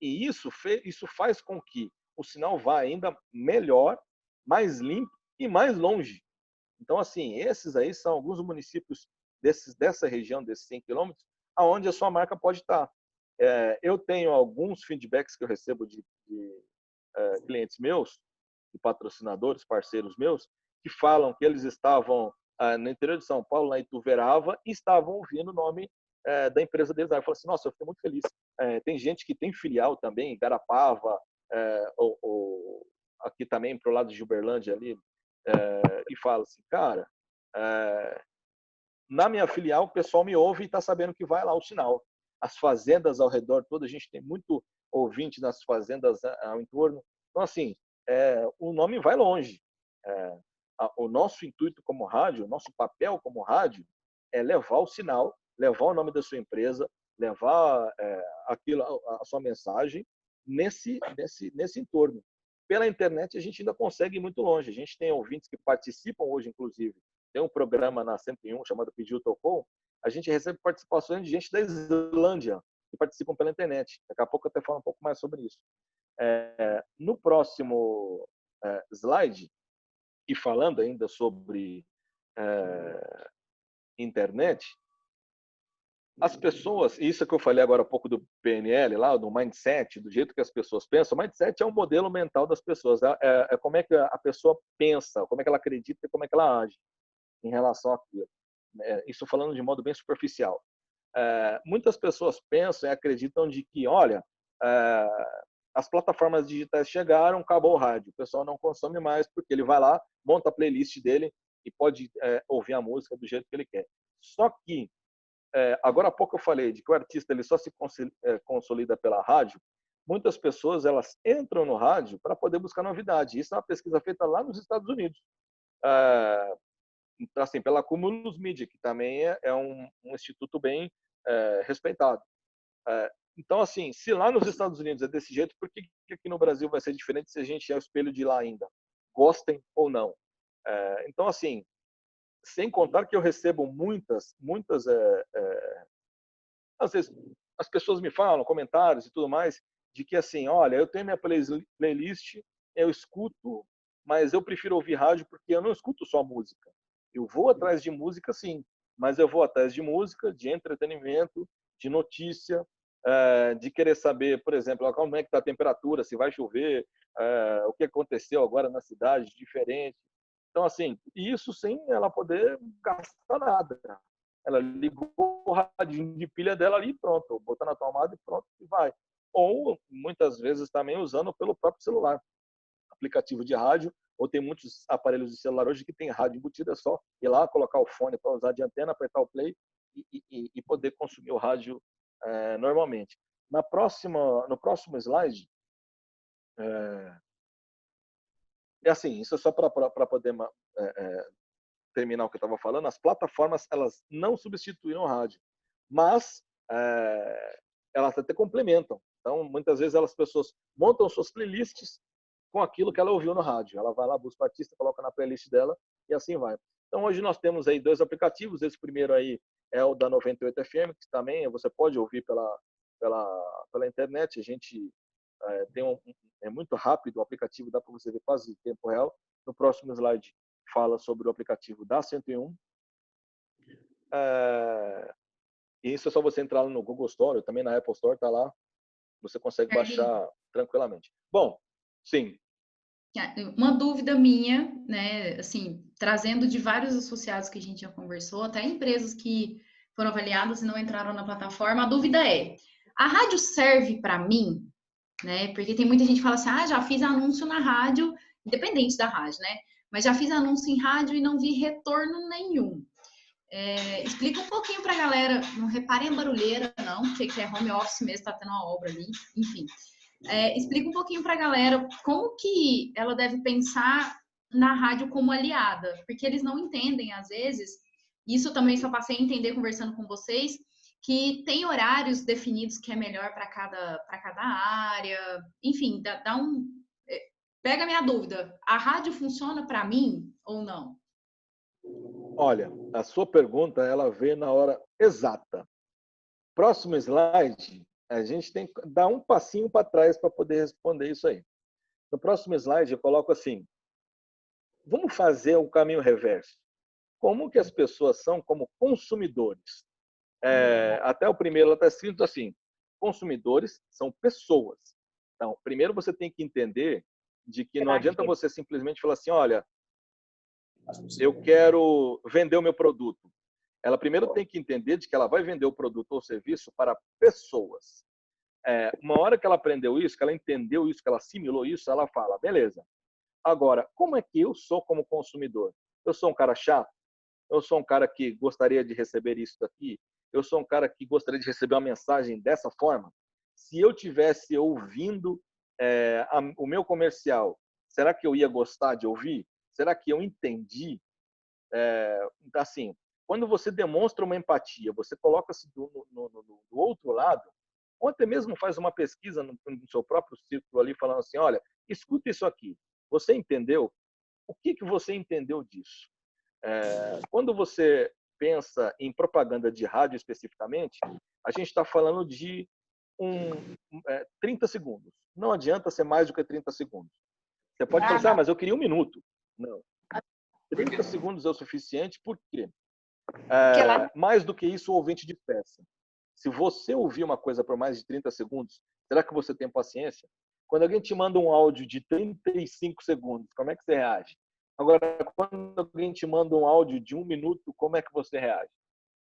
E isso faz com que o sinal vá ainda melhor, mais limpo e mais longe. Então, assim, esses aí são alguns municípios dessa região, desses 100 quilômetros, aonde a sua marca pode estar. Eu tenho alguns feedbacks que eu recebo de clientes meus, de patrocinadores, parceiros meus, que falam que eles estavam no interior de São Paulo, lá em Ituverava, e estavam ouvindo o nome da empresa deles. Aí eu falei assim, nossa, eu fiquei muito feliz. Tem gente que tem filial também, em Garapava, ou aqui também para o lado de Uberlândia ali, e fala assim, cara, na minha filial o pessoal me ouve e está sabendo que vai lá o sinal. As fazendas ao redor, toda a gente tem muito ouvinte nas fazendas ao entorno. Então, assim, o nome vai longe. O nosso intuito como rádio, o nosso papel como rádio é levar o sinal, levar o nome da sua empresa, levar a sua mensagem nesse entorno. Pela internet a gente ainda consegue ir muito longe. A gente tem ouvintes que participam hoje, inclusive. Tem um programa na 101 chamado Pediu Tocou. A gente recebe participações de gente da Islândia que participam pela internet. Daqui a pouco eu até falo um pouco mais sobre isso. No próximo slide, e falando ainda sobre internet, as pessoas, isso que eu falei agora há pouco do PNL, lá, do mindset, do jeito que as pessoas pensam, o mindset é um modelo mental das pessoas, é como é que a pessoa pensa, como é que ela acredita e como é que ela age em relação àquilo. Isso falando de modo bem superficial. Muitas pessoas pensam e acreditam de que, olha, as plataformas digitais chegaram, acabou o rádio, o pessoal não consome mais porque ele vai lá, monta a playlist dele e pode ouvir a música do jeito que ele quer. Só que agora há pouco eu falei de que o artista ele só se consolida pela rádio. Muitas pessoas elas entram no rádio para poder buscar novidade. Isso é uma pesquisa feita lá nos Estados Unidos. Então, assim, pela Cumulus Media, que também é um instituto bem respeitado. Então, assim, se lá nos Estados Unidos é desse jeito, por que aqui no Brasil vai ser diferente se a gente é o espelho de lá ainda? Gostem ou não. Então, assim, sem contar que eu recebo muitas, às vezes as pessoas me falam, comentários e tudo mais, de que assim, olha, eu tenho minha playlist, eu escuto, mas eu prefiro ouvir rádio porque eu não escuto só música. Eu vou atrás de música, sim, mas eu vou atrás de música, de entretenimento, de notícia, de querer saber, por exemplo, como é que está a temperatura, se vai chover, o que aconteceu agora na cidade, diferente. Então, assim, isso sem ela poder gastar nada. Ela ligou o radinho de pilha dela ali e pronto, botou na tomada e pronto, e vai. Ou, muitas vezes, também usando pelo próprio celular, aplicativo de rádio, ou tem muitos aparelhos de celular hoje que tem rádio embutida, é só ir lá, colocar o fone para usar de antena, apertar o play e poder consumir o rádio normalmente. No próximo slide, assim, isso é só para poder terminar o que eu estava falando, as plataformas elas não substituíram o rádio, mas elas até complementam. Então, muitas vezes as pessoas montam suas playlists com aquilo que ela ouviu no rádio. Ela vai lá, busca o artista, coloca na playlist dela e assim vai. Então, hoje nós temos aí 2 aplicativos. Esse primeiro aí é o da 98 FM, que também você pode ouvir pela internet. A gente é muito rápido o aplicativo, dá para você ver quase em tempo real. No próximo slide fala sobre o aplicativo da 101. E isso é só você entrar no Google Store, também na Apple Store, tá lá. Você consegue baixar tranquilamente. Bom, sim. Uma dúvida minha, né, assim, trazendo de vários associados que a gente já conversou, até empresas que foram avaliadas e não entraram na plataforma, a dúvida é: a rádio serve para mim, né? Porque tem muita gente que fala assim: "Ah, já fiz anúncio na rádio", independente da rádio, né? Mas já fiz anúncio em rádio e não vi retorno nenhum. Explica um pouquinho para a galera, não reparem a barulheira, não, porque que é home office mesmo, tá tendo uma obra ali, enfim. Explica um pouquinho para a galera como que ela deve pensar na rádio como aliada, porque eles não entendem, às vezes, isso eu também só passei a entender conversando com vocês, que tem horários definidos que é melhor para cada área, enfim, pega a minha dúvida, a rádio funciona para mim ou não? Olha, a sua pergunta ela veio na hora exata. Próximo slide, a gente tem que dar um passinho para trás para poder responder isso aí. No próximo slide, eu coloco assim: vamos fazer o caminho reverso. Como que as pessoas são como consumidores? Até o primeiro está escrito assim: consumidores são pessoas. Então, primeiro você tem que entender de que não adianta você simplesmente falar assim: olha, eu quero vender o meu produto. Ela primeiro tem que entender de que ela vai vender o produto ou serviço para pessoas. Uma hora que ela aprendeu isso, que ela entendeu isso, que ela assimilou isso, ela fala: beleza. Agora, como é que eu sou como consumidor? Eu sou um cara chato? Eu sou um cara que gostaria de receber isso daqui? Eu sou um cara que gostaria de receber uma mensagem dessa forma? Se eu tivesse ouvindo o meu comercial, será que eu ia gostar de ouvir? Será que eu entendi? Assim, quando você demonstra uma empatia, você coloca-se do outro lado, ou até mesmo faz uma pesquisa no seu próprio círculo ali, falando assim: olha, escuta isso aqui. Você entendeu? O que você entendeu disso? Quando você pensa em propaganda de rádio especificamente, a gente está falando de 30 segundos. Não adianta ser mais do que 30 segundos. Você pode falar assim: mas eu queria 1 minuto. Não. 30 segundos é o suficiente, por quê? Mais do que isso, o ouvinte de peça. Se você ouvir uma coisa por mais de 30 segundos, será que você tem paciência? Quando alguém te manda um áudio de 35 segundos, como é que você reage? Agora, quando alguém te manda um áudio de 1 minuto, como é que você reage?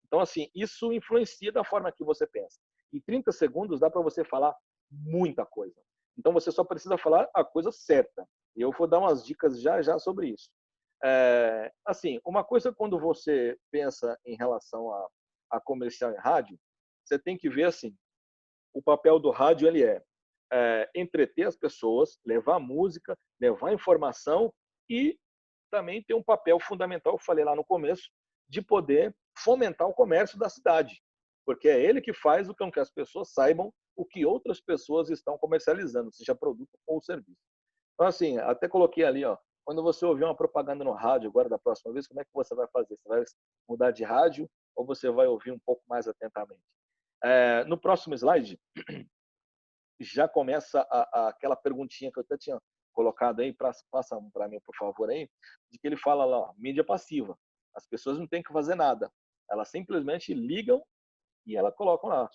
Então, assim, isso influencia da forma que você pensa. Em 30 segundos dá para você falar muita coisa. Então, você só precisa falar a coisa certa. E eu vou dar umas dicas já sobre isso. Assim, uma coisa quando você pensa em relação a comercial em rádio, você tem que ver assim, o papel do rádio ele entreter as pessoas, levar música, levar informação e também tem um papel fundamental, eu falei lá no começo, de poder fomentar o comércio da cidade, porque é ele que faz com que as pessoas saibam o que outras pessoas estão comercializando, seja produto ou serviço. Então, assim, até coloquei ali, ó, quando você ouvir uma propaganda no rádio agora da próxima vez, como é que você vai fazer? Você vai mudar de rádio ou você vai ouvir um pouco mais atentamente? No próximo slide, já começa aquela perguntinha que eu até tinha colocado aí, passa para mim, por favor, aí, de que ele fala lá, ó, mídia passiva. As pessoas não têm que fazer nada. Elas simplesmente ligam e elas colocam lá.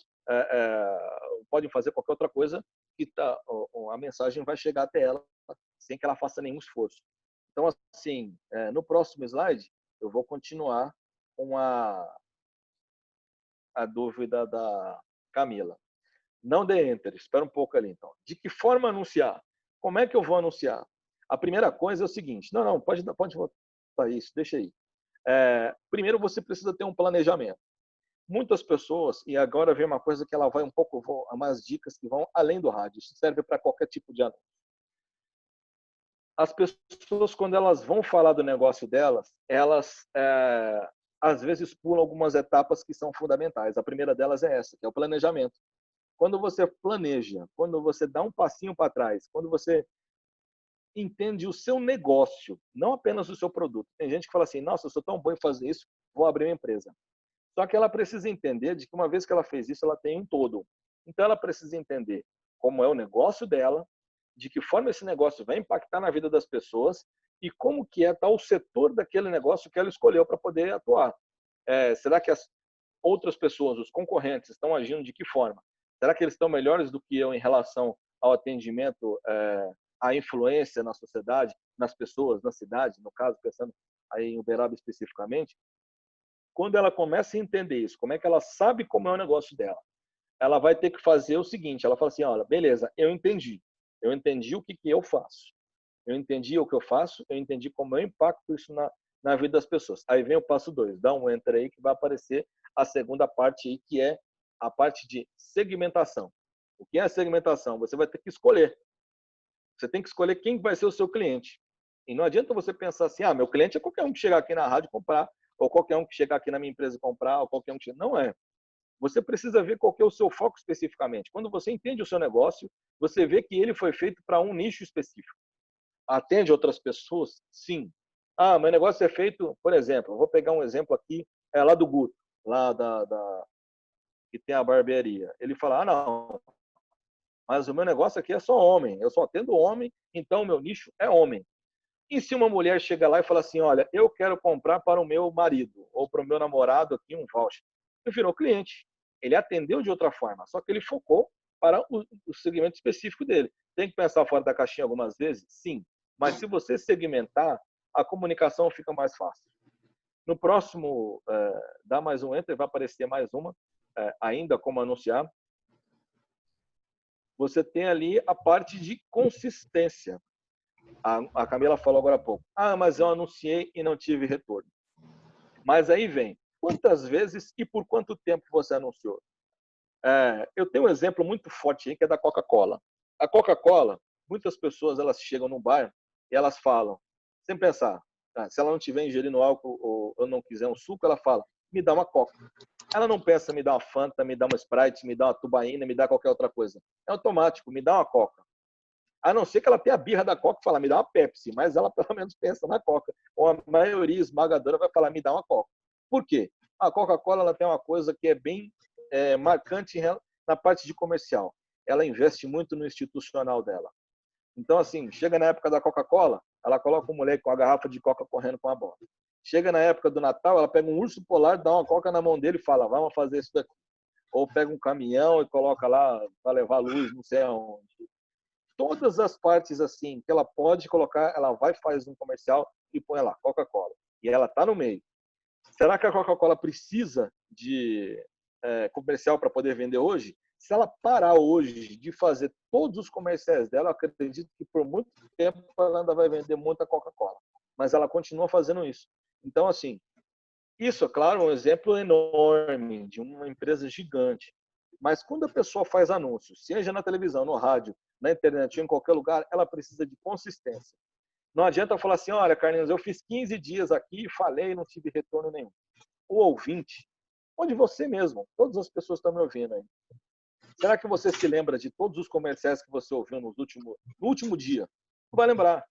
Podem fazer qualquer outra coisa que a mensagem vai chegar até ela sem que ela faça nenhum esforço. Então, assim, no próximo slide, eu vou continuar com a dúvida da Camila. Não dê enter, espera um pouco ali, então. De que forma anunciar? Como é que eu vou anunciar? A primeira coisa é o seguinte, não, pode botar isso, deixa aí. Primeiro, você precisa ter um planejamento. Muitas pessoas, e agora vem uma coisa que ela vai um pouco, umas dicas que vão além do rádio, isso serve para qualquer tipo de anúncio. As pessoas, quando elas vão falar do negócio delas, elas às vezes pulam algumas etapas que são fundamentais. A primeira delas é essa, que é o planejamento. Quando você planeja, quando você dá um passinho para trás, quando você entende o seu negócio, não apenas o seu produto. Tem gente que fala assim, nossa, eu sou tão bom em fazer isso, vou abrir uma empresa. Só que ela precisa entender de que uma vez que ela fez isso, ela tem um todo. Então ela precisa entender como é o negócio dela, de que forma esse negócio vai impactar na vida das pessoas e como que é tal setor daquele negócio que ela escolheu para poder atuar. Será que as outras pessoas, os concorrentes, estão agindo de que forma? Será que eles estão melhores do que eu em relação ao atendimento, à influência na sociedade, nas pessoas, na cidade, no caso, pensando aí em Uberaba especificamente? Quando ela começa a entender isso, como é que ela sabe como é o negócio dela, ela vai ter que fazer o seguinte, ela fala assim, olha, beleza, eu entendi o que eu faço, eu entendi o que eu faço, eu entendi como eu impacto isso na vida das pessoas. Aí vem o passo 2, dá um enter aí que vai aparecer a segunda parte aí, que é a parte de segmentação. O que é a segmentação? Você vai ter que escolher. Você tem que escolher quem vai ser o seu cliente. E não adianta você pensar assim, meu cliente é qualquer um que chegar aqui na rádio comprar, ou qualquer um que chegar aqui na minha empresa comprar, ou qualquer um que... Não é. Você precisa ver qual que é o seu foco especificamente. Quando você entende o seu negócio, você vê que ele foi feito para um nicho específico. Atende outras pessoas? Sim. Meu negócio é feito, por exemplo, eu vou pegar um exemplo aqui, lá do Guto, lá que tem a barbearia. Ele fala, não, mas o meu negócio aqui é só homem, eu só atendo homem, então o meu nicho é homem. E se uma mulher chega lá e fala assim, olha, eu quero comprar para o meu marido ou para o meu namorado aqui um voucher, ele virou cliente. Ele atendeu de outra forma, só que ele focou para o segmento específico dele. Tem que pensar fora da caixinha algumas vezes? Sim. Mas se você segmentar, a comunicação fica mais fácil. No próximo, dá mais um enter, vai aparecer mais uma, ainda como anunciar. Você tem ali a parte de consistência. A Camila falou agora há pouco. Mas eu anunciei e não tive retorno. Mas aí vem, quantas vezes e por quanto tempo você anunciou? Eu tenho um exemplo muito forte aí, que é da Coca-Cola. A Coca-Cola, muitas pessoas elas chegam no bar e elas falam, sem pensar, se ela não estiver ingerindo álcool ou eu não quiser um suco, ela fala, me dá uma Coca. Ela não pensa, me dá uma Fanta, me dá uma Sprite, me dá uma Tubaína, me dá qualquer outra coisa. É automático, me dá uma Coca. A não ser que ela tenha a birra da Coca e fala, me dá uma Pepsi, mas ela pelo menos pensa na Coca. Ou a maioria esmagadora vai falar, me dá uma Coca. Por quê? A Coca-Cola ela tem uma coisa que é bem marcante na parte de comercial. Ela investe muito no institucional dela. Então, assim, chega na época da Coca-Cola, ela coloca um moleque com a garrafa de Coca correndo com a bola. Chega na época do Natal, ela pega um urso polar, dá uma Coca na mão dele e fala, vamos fazer isso daqui. Ou pega um caminhão e coloca lá para levar luz, não sei aonde. Todas as partes assim que ela pode colocar, ela vai fazer um comercial e põe lá, Coca-Cola. E ela está no meio. Será que a Coca-Cola precisa de comercial para poder vender hoje? Se ela parar hoje de fazer todos os comerciais dela, eu acredito que por muito tempo ela ainda vai vender muita Coca-Cola. Mas ela continua fazendo isso. Então, assim, Isso, é claro, um exemplo enorme de uma empresa gigante. Mas quando a pessoa faz anúncios, seja na televisão, no rádio, na internet, em qualquer lugar, ela precisa de consistência. Não adianta falar assim, olha, Carlinhos, eu fiz 15 dias aqui, falei e não tive retorno nenhum. O ouvinte, onde você mesmo, todas as pessoas estão me ouvindo aí. Será que você se lembra de todos os comerciais que você ouviu no último dia? Não vai lembrar.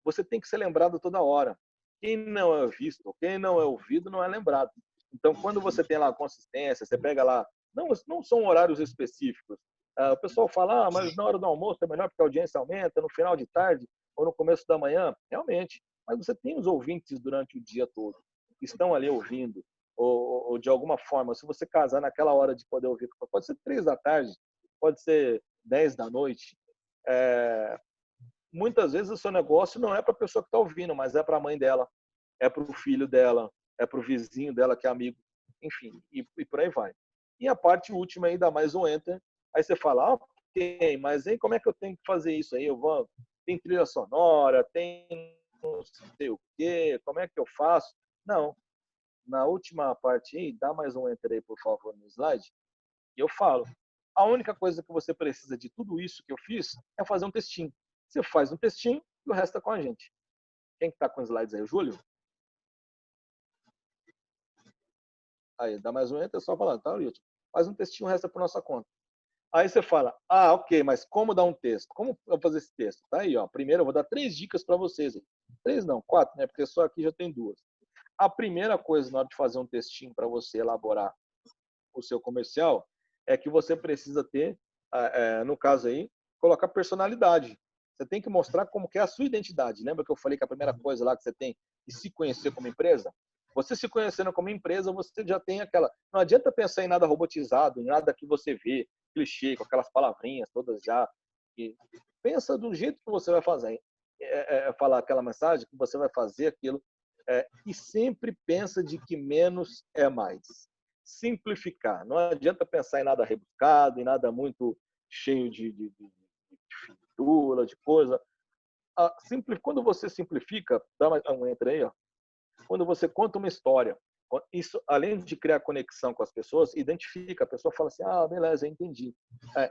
Você tem que ser lembrado toda hora. Quem não é visto, quem não é ouvido, não é lembrado. Então, quando você tem lá a consistência, você pega lá, não são horários específicos. O pessoal fala, mas na hora do almoço é melhor porque a audiência aumenta, no final de tarde ou no começo da manhã. Realmente, mas você tem os ouvintes durante o dia todo, que estão ali ouvindo, ou de alguma forma, se você casar naquela hora de poder ouvir, pode ser 3 da tarde, pode ser 10 da noite, muitas vezes o seu negócio não é para a pessoa que está ouvindo, mas é para a mãe dela, é para o filho dela, é para o vizinho dela que é amigo, enfim, e por aí vai. E a parte última aí dá mais um enter, aí você fala, ok, mas aí como é que eu tenho que fazer isso aí? Tem trilha sonora, tem não sei o quê, como é que eu faço? Não, na última parte aí, dá mais um enter aí, por favor, no slide, e eu falo, a única coisa que você precisa de tudo isso que eu fiz é fazer um textinho. Você faz um textinho e o resto é com a gente. Quem está com os slides aí? O Júlio? Aí, dá mais um enter, é só falar, tá, Wilton? Faz um textinho, o resto é por nossa conta. Aí você fala, ok, mas como dar um texto? Como eu vou fazer esse texto? Tá aí, ó. Primeiro eu vou dar 3 dicas para vocês. 3 não, 4, né? Porque só aqui já tem 2. A primeira coisa na hora de fazer um textinho para você elaborar o seu comercial é que você precisa ter, no caso aí, colocar personalidade. Você tem que mostrar como que é a sua identidade. Lembra que eu falei que a primeira coisa lá que você tem que se conhecer como empresa? Você se conhecendo como empresa, você já tem aquela... Não adianta pensar em nada robotizado, em nada que você vê, clichê, com aquelas palavrinhas todas já. E pensa do jeito que você vai fazer. Falar aquela mensagem, que você vai fazer aquilo. E sempre pensa de que menos é mais. Simplificar. Não adianta pensar em nada rebuscado, em nada muito cheio de fintura, de coisa. Quando você simplifica, dá um entra aí, ó. Quando você conta uma história, isso, além de criar conexão com as pessoas, identifica. A pessoa fala assim, beleza, entendi.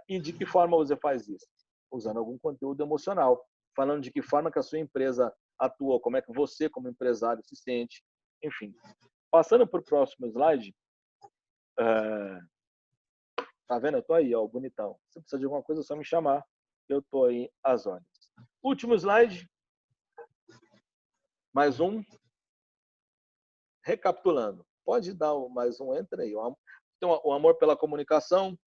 E de que forma você faz isso? Usando algum conteúdo emocional. Falando de que forma que a sua empresa atua, como é que você, como empresário, se sente. Enfim. Passando para o próximo slide, tá vendo? Eu tô aí, ó, bonitão. Se precisa de alguma coisa, é só me chamar. Eu tô aí às ordens. Último slide. Mais um. Recapitulando. Pode dar mais um, entra aí. Então, o amor pela comunicação.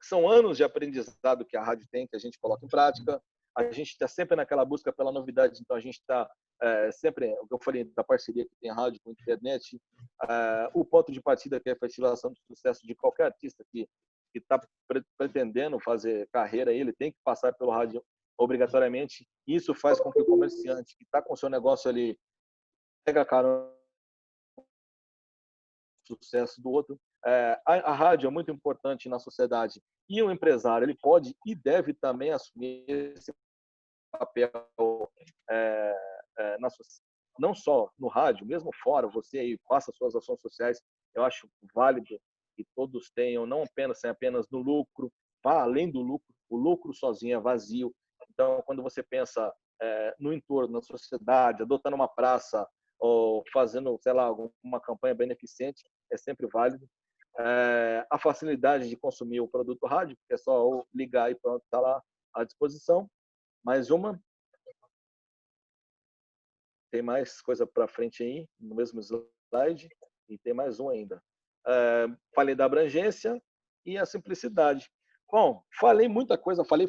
São anos de aprendizado que a rádio tem, que a gente coloca em prática. A gente está sempre naquela busca pela novidade, então a gente está sempre, o que eu falei, da parceria que tem a rádio com a internet, o ponto de partida que é a fertilização do sucesso de qualquer artista que está pretendendo fazer carreira, ele tem que passar pelo rádio obrigatoriamente. Isso faz com que o comerciante que está com o seu negócio ali pega a cara no sucesso do outro. A rádio é muito importante na sociedade e o empresário ele pode e deve também assumir esse papel não só no rádio, mesmo fora, você aí faça suas ações sociais, eu acho válido que todos tenham, não apenas no lucro, vá além do lucro, o lucro sozinho é vazio. Então, quando você pensa no entorno, na sociedade, adotando uma praça ou fazendo, sei lá, alguma campanha beneficente, é sempre válido. A facilidade de consumir o produto rádio, porque é só ligar e pronto, está lá à disposição. Mais uma. Tem mais coisa para frente aí, no mesmo slide, e tem mais um ainda. Falei da abrangência e a simplicidade. Bom, falei muita coisa, falei.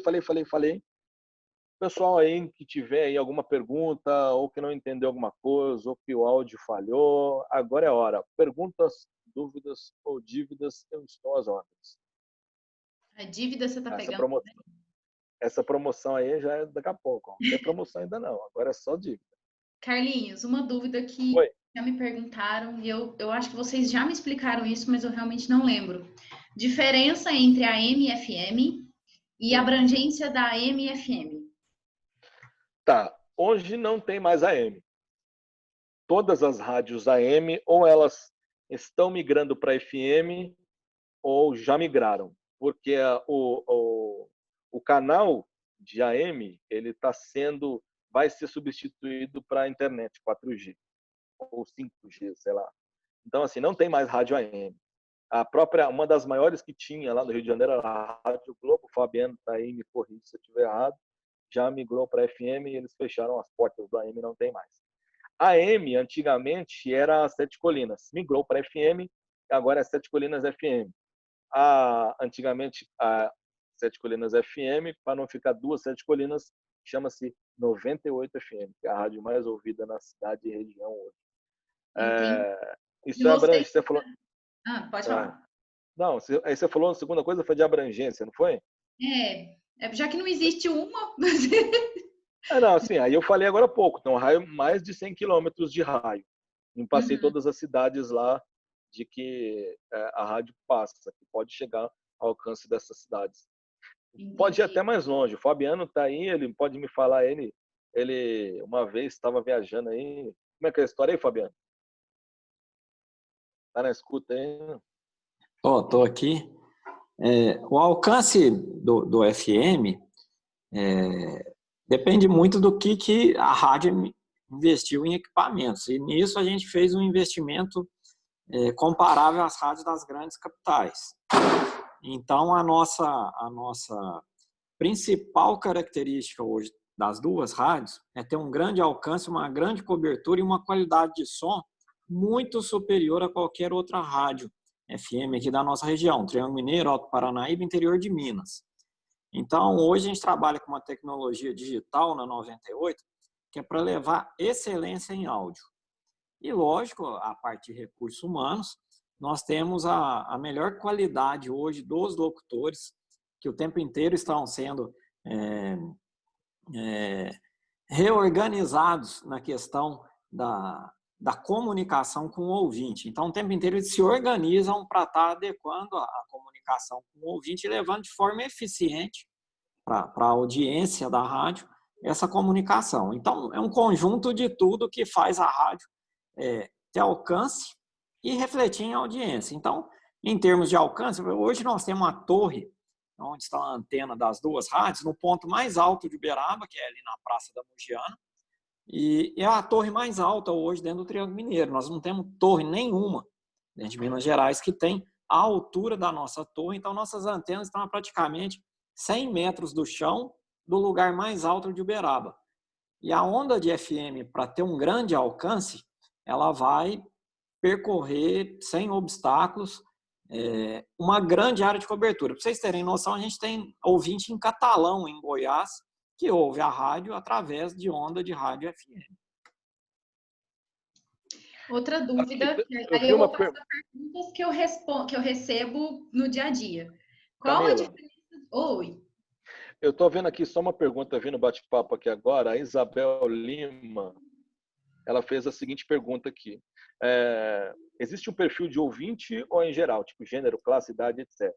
Pessoal aí que tiver aí alguma pergunta, ou que não entendeu alguma coisa, ou que o áudio falhou, agora é a hora. Perguntas, dúvidas ou dívidas, eu estou às ordens. A dívida você está pegando? Essa promoção aí já é daqui a pouco. Não tem promoção ainda não, agora é só dívida. Carlinhos, uma dúvida que já me perguntaram, e eu acho que vocês já me explicaram isso, mas eu realmente não lembro. Diferença entre a AM/FM e a abrangência da AM/FM. Tá, hoje não tem mais AM. todas as rádios AM, ou elas estão migrando para FM, ou já migraram. Porque o canal de AM, ele vai ser substituído para a internet 4G, ou 5G, sei lá. Então, assim, não tem mais rádio AM. Uma das maiores que tinha lá no Rio de Janeiro era a Rádio Globo. O Fabiano está aí, me corrija se eu estiver errado. Já migrou para FM e eles fecharam as portas do AM, não tem mais. A AM, antigamente, era a Sete Colinas. Migrou para FM, agora é Sete Colinas FM. Antigamente, a Sete Colinas FM, para não ficar duas Sete Colinas, chama-se 98 FM, que é a rádio mais ouvida na cidade e região hoje. Isso é abrangência. Você falou... pode falar. Não, aí você falou a segunda coisa, foi de abrangência, não foi? Já que não existe uma... Não, assim, aí eu falei agora há pouco, então raio mais de 100 quilômetros de raio. Não passei todas as cidades lá de que a rádio passa, que pode chegar ao alcance dessas cidades. Entendi. Pode ir até mais longe. O Fabiano está aí, ele pode me falar, ele uma vez estava viajando aí. Como é que é a história aí, Fabiano? Tá na escuta aí? Tô aqui. O alcance do FM depende muito do que a rádio investiu em equipamentos. E nisso a gente fez um investimento comparável às rádios das grandes capitais. Então, a nossa principal característica hoje das duas rádios é ter um grande alcance, uma grande cobertura e uma qualidade de som muito superior a qualquer outra rádio FM aqui da nossa região, Triângulo Mineiro, Alto Paranaíba, interior de Minas. Então, hoje a gente trabalha com uma tecnologia digital na 98, que é para levar excelência em áudio. E, lógico, a parte de recursos humanos, nós temos a melhor qualidade hoje dos locutores, que o tempo inteiro estão sendo reorganizados na questão da comunicação com o ouvinte. Então, o tempo inteiro eles se organizam para estar adequando a comunicação com o ouvinte e levando de forma eficiente para a audiência da rádio essa comunicação. Então, é um conjunto de tudo que faz a rádio ter alcance e refletir em audiência. Então, em termos de alcance, hoje nós temos uma torre, onde está a antena das duas rádios, no ponto mais alto de Uberaba, que é ali na Praça da Mogiana, e é a torre mais alta hoje dentro do Triângulo Mineiro. Nós não temos torre nenhuma dentro de Minas Gerais que tem a altura da nossa torre, então nossas antenas estão a praticamente 100 metros do chão do lugar mais alto de Uberaba. E a onda de FM, para ter um grande alcance, ela vai percorrer sem obstáculos uma grande área de cobertura. Para vocês terem noção, a gente tem ouvinte em Catalão, em Goiás, que ouve a rádio através de onda de rádio FM. Outra dúvida, aí eu vou passar perguntas que eu recebo no dia a dia. Qual a diferença? Oi. Eu estou vendo aqui só uma pergunta, vindo bate-papo aqui agora. A Isabel Lima, ela fez a seguinte pergunta aqui. Existe um perfil de ouvinte ou em geral, tipo gênero, classe, idade, etc.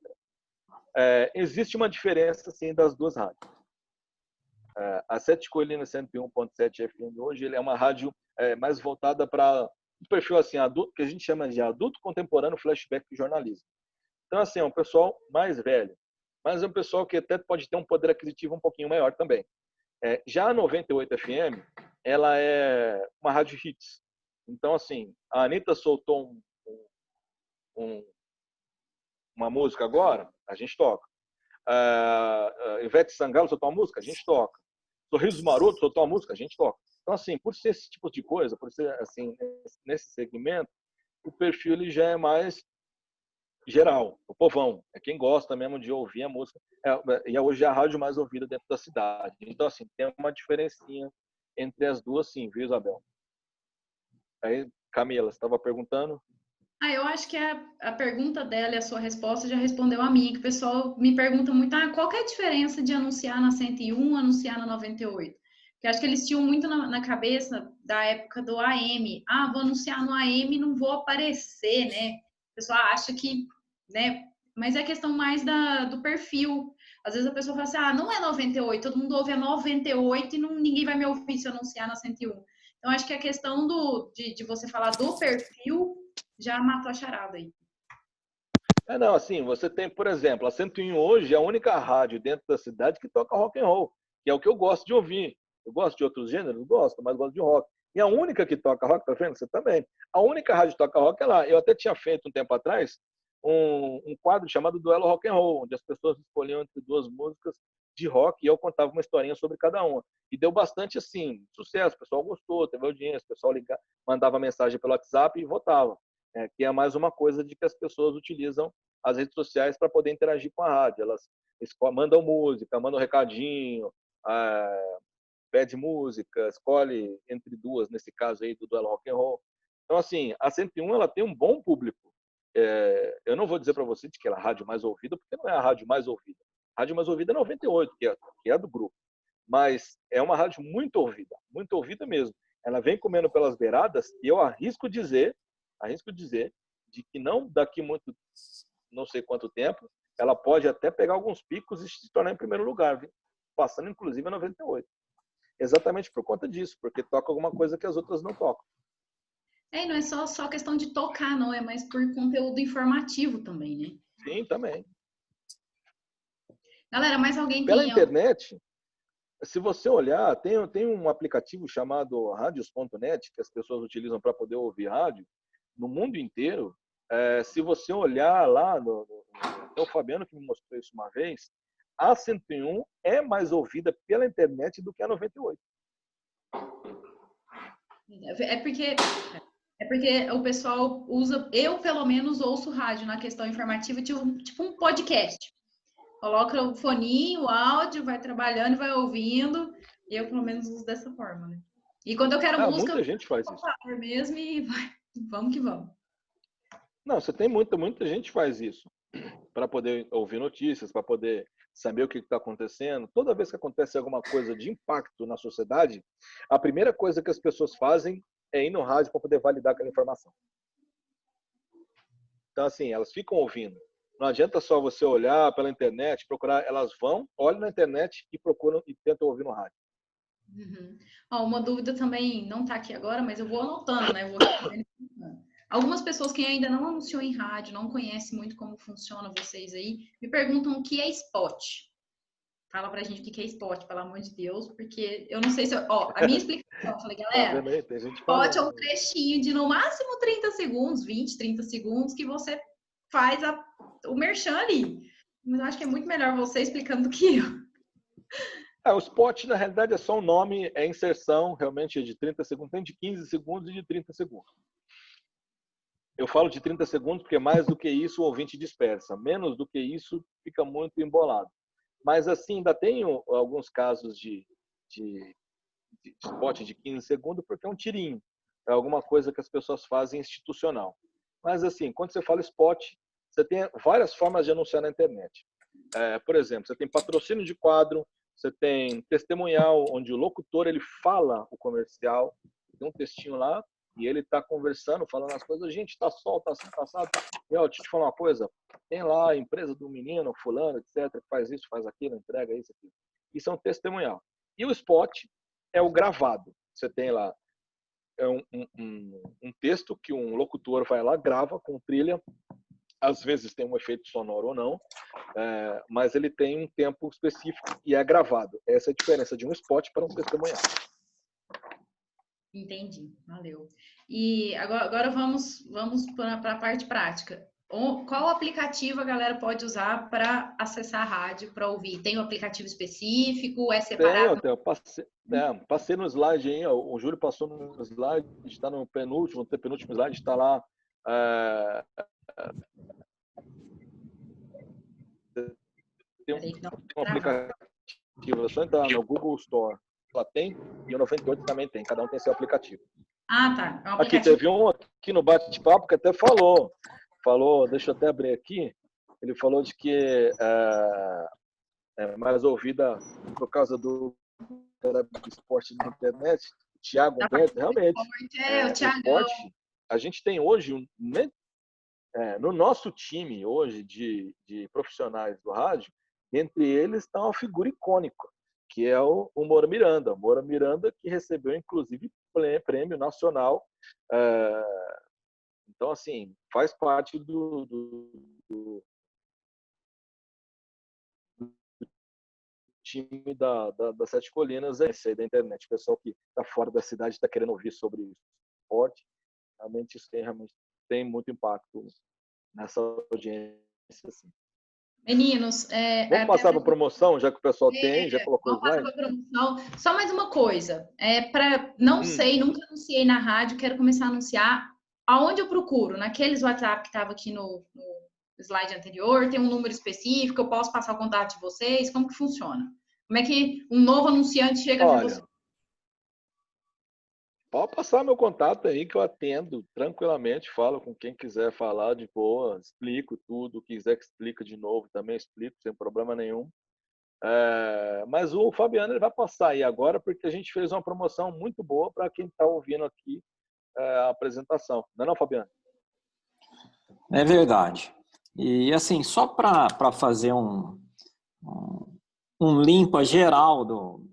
Existe uma diferença, sim, das duas rádios. A Sete Colinas 101.7 FM hoje ele é uma rádio mais voltada para um perfil assim, adulto, que a gente chama de adulto contemporâneo, flashback e jornalismo. Então, assim, é um pessoal mais velho, mas é um pessoal que até pode ter um poder aquisitivo um pouquinho maior também. Já a 98 FM, ela é uma rádio hits. Então, assim, a Anitta soltou uma música agora, a gente toca. Ivete Sangalo soltou uma música, a gente toca. Sorriso Maroto soltou uma música, a gente toca. Então, assim, por ser esse tipo de coisa, por ser assim, nesse segmento, o perfil ele já é mais geral, o povão. É quem gosta mesmo de ouvir a música. E hoje é a rádio mais ouvida dentro da cidade. Então, assim, tem uma diferencinha entre as duas, sim, viu, Isabel? Aí, Camila, você estava perguntando? Eu acho que a pergunta dela e a sua resposta já respondeu a minha, que o pessoal me pergunta muito, qual que é a diferença de anunciar na 101 anunciar na 98? Porque acho que eles tinham muito na cabeça da época do AM. Vou anunciar no AM, não vou aparecer, né? O pessoal acha que, né? Mas é questão mais do perfil. Às vezes a pessoa fala assim, não é 98, todo mundo ouve a 98 e ninguém vai me ouvir se eu anunciar na 101. Então, acho que a questão de você falar do perfil já matou a charada aí. Não, assim, você tem, por exemplo, a 101 hoje é a única rádio dentro da cidade que toca rock and roll, que é o que eu gosto de ouvir. Eu gosto de outros gêneros? Gosto, mas gosto de rock. E a única que toca rock, tá vendo? Você também. A única rádio que toca rock é lá. Eu até tinha feito um tempo atrás um quadro chamado Duelo Rock and Roll, onde as pessoas escolhiam entre duas músicas de rock e eu contava uma historinha sobre cada uma. E deu bastante, assim, sucesso. O pessoal gostou, teve audiência, o pessoal mandava mensagem pelo WhatsApp e votava. Que é mais uma coisa de que as pessoas utilizam as redes sociais para poder interagir com a rádio. Elas mandam música, mandam recadinho, pede música, escolhe entre duas, nesse caso aí do Duelo Rock and Roll. Então, assim, a 101 ela tem um bom público. Eu não vou dizer para você que ela é a rádio mais ouvida, porque não é a rádio mais ouvida. A rádio mais ouvida é 98, que é do grupo. Mas é uma rádio muito ouvida mesmo. Ela vem comendo pelas beiradas e eu arrisco dizer de que não daqui muito, não sei quanto tempo, ela pode até pegar alguns picos e se tornar em primeiro lugar, viu? Passando inclusive a 98. Exatamente por conta disso, porque toca alguma coisa que as outras não tocam. E não é só questão de tocar, não, é mais por conteúdo informativo também, né? Sim, também. Galera, mais alguém Pela tem... internet, se você olhar, tem um aplicativo chamado radios.net, que as pessoas utilizam para poder ouvir rádio, no mundo inteiro. Se você olhar lá, o Fabiano que me mostrou isso uma vez, a 101 é mais ouvida pela internet do que a 98. É porque o pessoal usa, eu pelo menos ouço rádio na questão informativa, tipo um podcast. Coloca o foninho, o áudio, vai trabalhando e vai ouvindo. Eu pelo menos uso dessa forma, né? E quando eu quero música, muita gente faz isso mesmo e vamos que vamos. Não, você tem muita gente faz isso para poder ouvir notícias, para poder saber o que está acontecendo. Toda vez que acontece alguma coisa de impacto na sociedade, a primeira coisa que as pessoas fazem é ir no rádio para poder validar aquela informação. Então, assim, elas ficam ouvindo. Não adianta só você olhar pela internet, procurar, elas vão, olham na internet e procuram e tentam ouvir no rádio. Uhum. Uma dúvida também, não está aqui agora, mas eu vou anotando, né? Algumas pessoas que ainda não anunciou em rádio, não conhecem muito como funciona vocês aí, me perguntam o que é spot. Fala pra gente o que é spot, pelo amor de Deus, porque eu não sei se... a minha explicação, eu falei, galera, spot é um trechinho de no máximo 30 segundos, 20, 30 segundos, que você faz o merchan ali. Mas eu acho que é muito melhor você explicando do que eu. O spot, na realidade, é só um nome, é inserção, realmente, de 30 segundos. Tem de 15 segundos e de 30 segundos. Eu falo de 30 segundos porque mais do que isso o ouvinte dispersa. Menos do que isso fica muito embolado. Mas, assim, ainda tenho alguns casos de spot de 15 segundos porque é um tirinho. É alguma coisa que as pessoas fazem institucional. Mas, assim, quando você fala spot, você tem várias formas de anunciar na internet. Por exemplo, você tem patrocínio de quadro, você tem testemunhal, onde o locutor ele fala o comercial, tem um textinho lá, e ele está conversando, falando as coisas, gente, tá sol, tá assim, passado. E, deixa eu te falar uma coisa, tem lá a empresa do menino, fulano, etc., que faz isso, faz aquilo, entrega isso, aquilo. Isso é um testemunhal. E o spot é o gravado. Você tem lá um texto que um locutor vai lá, grava com trilha, às vezes tem um efeito sonoro ou não, mas ele tem um tempo específico e é gravado. Essa é a diferença de um spot para um testemunhal. Entendi, valeu. E agora vamos para a parte prática. Qual aplicativo a galera pode usar para acessar a rádio, para ouvir? Tem um aplicativo específico? É separado? Eu passei no slide aí, o Júlio passou no slide, está no penúltimo slide, está lá. Tem um aplicativo, é só entrar no Google Store. Ela tem, e o 98 também tem, cada um tem seu aplicativo. Ah, tá. É um aqui, teve um aqui no bate-papo que até falou, deixa eu até abrir aqui, ele falou de que é mais ouvida por causa do esporte na internet, o Thiago Humberto, realmente. O esporte, a gente tem hoje, no nosso time hoje de profissionais do rádio, entre eles está uma figura icônica, que é o Moura Miranda. Moura Miranda que recebeu, inclusive, prêmio nacional. Então, assim, faz parte do time das Sete Colinas, esse aí da internet. O pessoal que está fora da cidade está querendo ouvir sobre esporte. Realmente isso tem muito impacto nessa audiência. Assim. Meninos, vamos passar para a promoção, já que o pessoal já colocou o slide? Vamos passar para a promoção. Só mais uma coisa. Não sei, nunca anunciei na rádio, quero começar a anunciar. Aonde eu procuro? Naqueles WhatsApp que estava aqui no slide anterior, tem um número específico, eu posso passar o contato de vocês? Como que funciona? Como é que um novo anunciante chega até você? Pode passar meu contato aí que eu atendo tranquilamente, falo com quem quiser falar de boa, explico tudo, quiser que explique de novo também explico, sem problema nenhum. Mas o Fabiano ele vai passar aí agora porque a gente fez uma promoção muito boa para quem está ouvindo aqui a apresentação. Não é não, Fabiano? É verdade. E assim, só para fazer um limpa geral,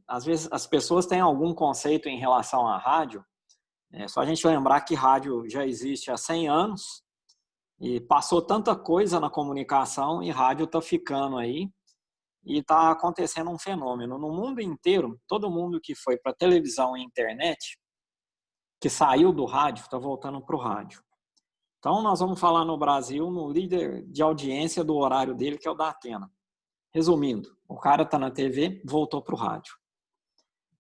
às vezes as pessoas têm algum conceito em relação à rádio, é só a gente lembrar que rádio já existe há 100 anos e passou tanta coisa na comunicação e rádio está ficando aí e está acontecendo um fenômeno. No mundo inteiro, todo mundo que foi para televisão e internet, que saiu do rádio, está voltando para o rádio. Então, nós vamos falar no Brasil no líder de audiência do horário dele, que é o da Atena. Resumindo, o cara está na TV, voltou para o rádio.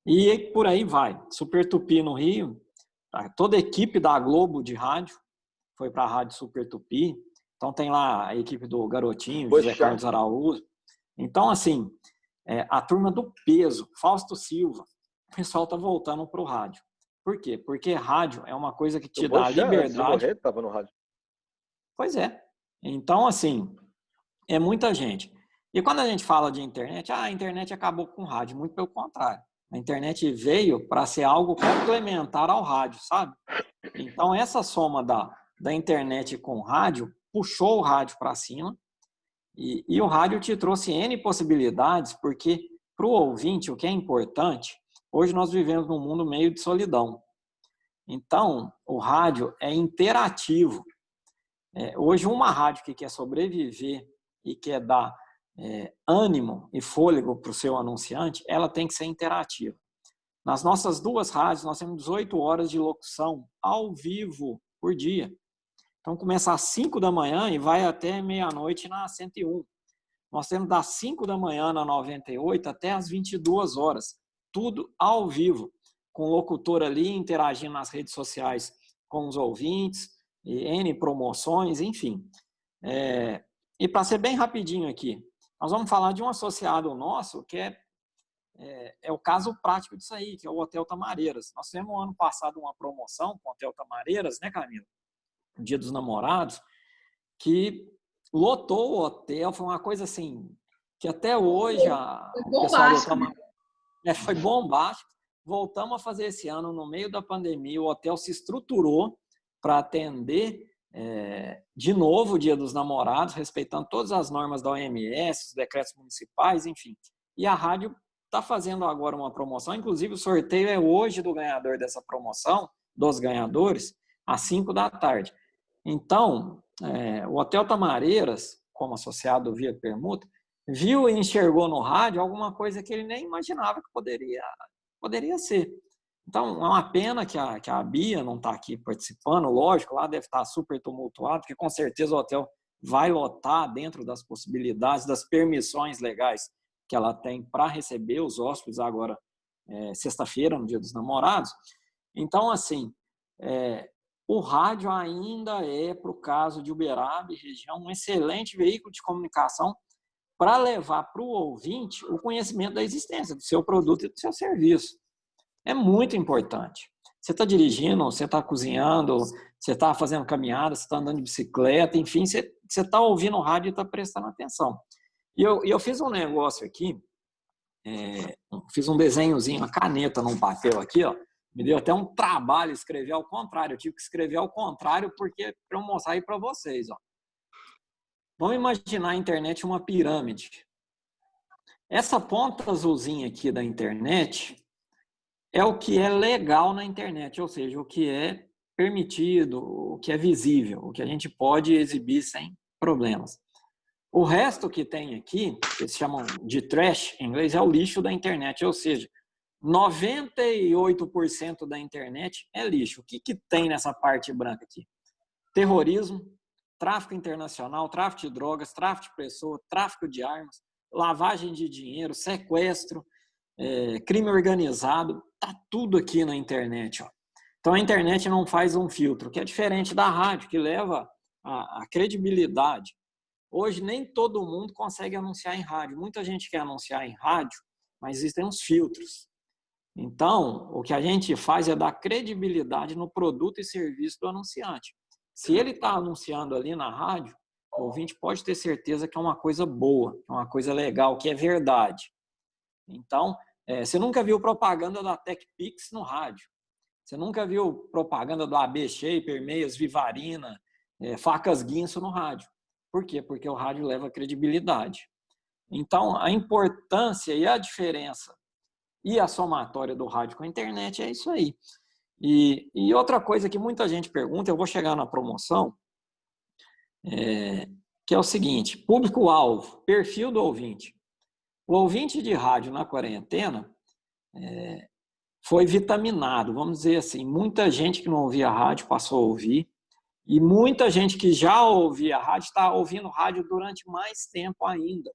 E por aí vai. Super Tupi no Rio, toda a equipe da Globo de rádio foi para a Rádio Super Tupi. Então tem lá a equipe do Garotinho, José Carlos Araújo. Então, assim, a turma do peso, Fausto Silva, o pessoal está voltando para o rádio. Por quê? Porque rádio é uma coisa que te dá liberdade. Você estava no rádio. Pois é. Então, assim, é muita gente. E quando a gente fala de internet, a internet acabou com o rádio. Muito pelo contrário. A internet veio para ser algo complementar ao rádio, sabe? Então, essa soma da internet com o rádio puxou o rádio para cima e o rádio te trouxe N possibilidades, porque para o ouvinte, o que é importante, hoje nós vivemos num mundo meio de solidão. Então, o rádio é interativo. Hoje, uma rádio que quer sobreviver e quer dar ânimo e fôlego para o seu anunciante, ela tem que ser interativa. Nas nossas duas rádios, nós temos 18 horas de locução ao vivo por dia. Então, começa às 5 da manhã e vai até meia-noite na 101. Nós temos das 5 da manhã na 98 até às 22 horas. Tudo ao vivo, com o locutor ali interagindo nas redes sociais com os ouvintes, e N promoções, enfim. E para ser bem rapidinho aqui, nós vamos falar de um associado nosso que é o caso prático disso aí, que é o Hotel Tamareiras. Nós tivemos no ano passado uma promoção com o Hotel Tamareiras, né, Camila? No Dia dos Namorados, que lotou o hotel, foi uma coisa assim, que até hoje o pessoal do Tamareiras foi bombástico. Voltamos a fazer esse ano, no meio da pandemia, o hotel se estruturou para atender de novo o Dia dos Namorados, respeitando todas as normas da OMS, os decretos municipais, enfim. E a rádio está fazendo agora uma promoção, inclusive o sorteio é hoje do ganhador dessa promoção, dos ganhadores, às 5 da tarde. Então, o Hotel Tamareiras, como associado via permuta, viu e enxergou no rádio alguma coisa que ele nem imaginava que poderia ser. Então, é uma pena que a Bia não está aqui participando, lógico, lá deve estar super tumultuado, porque com certeza o hotel vai lotar dentro das possibilidades, das permissões legais que ela tem para receber os hóspedes agora, sexta-feira, no Dia dos Namorados. Então, assim, o rádio ainda para o caso de Uberaba e região, um excelente veículo de comunicação para levar para o ouvinte o conhecimento da existência do seu produto e do seu serviço. É muito importante. Você está dirigindo, você está cozinhando, você está fazendo caminhada, você está andando de bicicleta, enfim, você está ouvindo o rádio e está prestando atenção. E eu fiz um negócio aqui, fiz um desenhozinho, uma caneta num papel aqui, ó, me deu até um trabalho escrever ao contrário, eu tive que escrever ao contrário porque para eu mostrar aí para vocês. Ó. Vamos imaginar a internet uma pirâmide. Essa ponta azulzinha aqui da internet é o que é legal na internet, ou seja, o que é permitido, o que é visível, o que a gente pode exibir sem problemas. O resto que tem aqui, que eles chamam de trash, em inglês, é o lixo da internet, ou seja, 98% da internet é lixo. O que tem nessa parte branca aqui? Terrorismo, tráfico internacional, tráfico de drogas, tráfico de pessoas, tráfico de armas, lavagem de dinheiro, sequestro, crime organizado, tá tudo aqui na internet. Ó. Então a internet não faz um filtro, que é diferente da rádio, que leva a credibilidade. Hoje nem todo mundo consegue anunciar em rádio. Muita gente quer anunciar em rádio, mas existem uns filtros. Então, o que a gente faz é dar credibilidade no produto e serviço do anunciante. Se ele está anunciando ali na rádio, o ouvinte pode ter certeza que é uma coisa boa, que é uma coisa legal, que é verdade. Então, você nunca viu propaganda da TechPix no rádio. Você nunca viu propaganda do AB Shaper, Meias Vivarina, Facas Guinso no rádio. Por quê? Porque o rádio leva credibilidade. Então, a importância e a diferença e a somatória do rádio com a internet é isso aí. E outra coisa que muita gente pergunta, eu vou chegar na promoção, que é o seguinte, público-alvo, perfil do ouvinte. O ouvinte de rádio na quarentena foi vitaminado, vamos dizer assim. Muita gente que não ouvia rádio passou a ouvir, e muita gente que já ouvia rádio está ouvindo rádio durante mais tempo ainda.